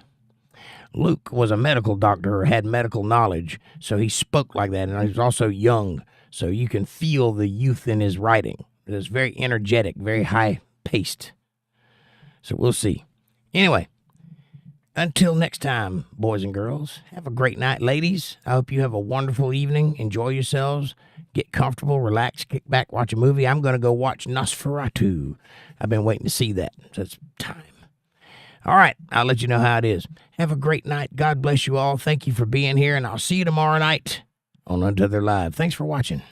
Luke was a medical doctor or had medical knowledge, so he spoke like that. And he was also young, so you can feel the youth in his writing. It is very energetic, very high-paced. So we'll see. Anyway, until next time, boys and girls, have a great night, ladies. I hope you have a wonderful evening. Enjoy yourselves. Get comfortable, relax, kick back, watch a movie. I'm going to go watch Nosferatu. I've been waiting to see that, so it's time. All right, I'll let you know how it is. Have a great night. God bless you all. Thank you for being here, and I'll see you tomorrow night on Untethered Live. Thanks for watching.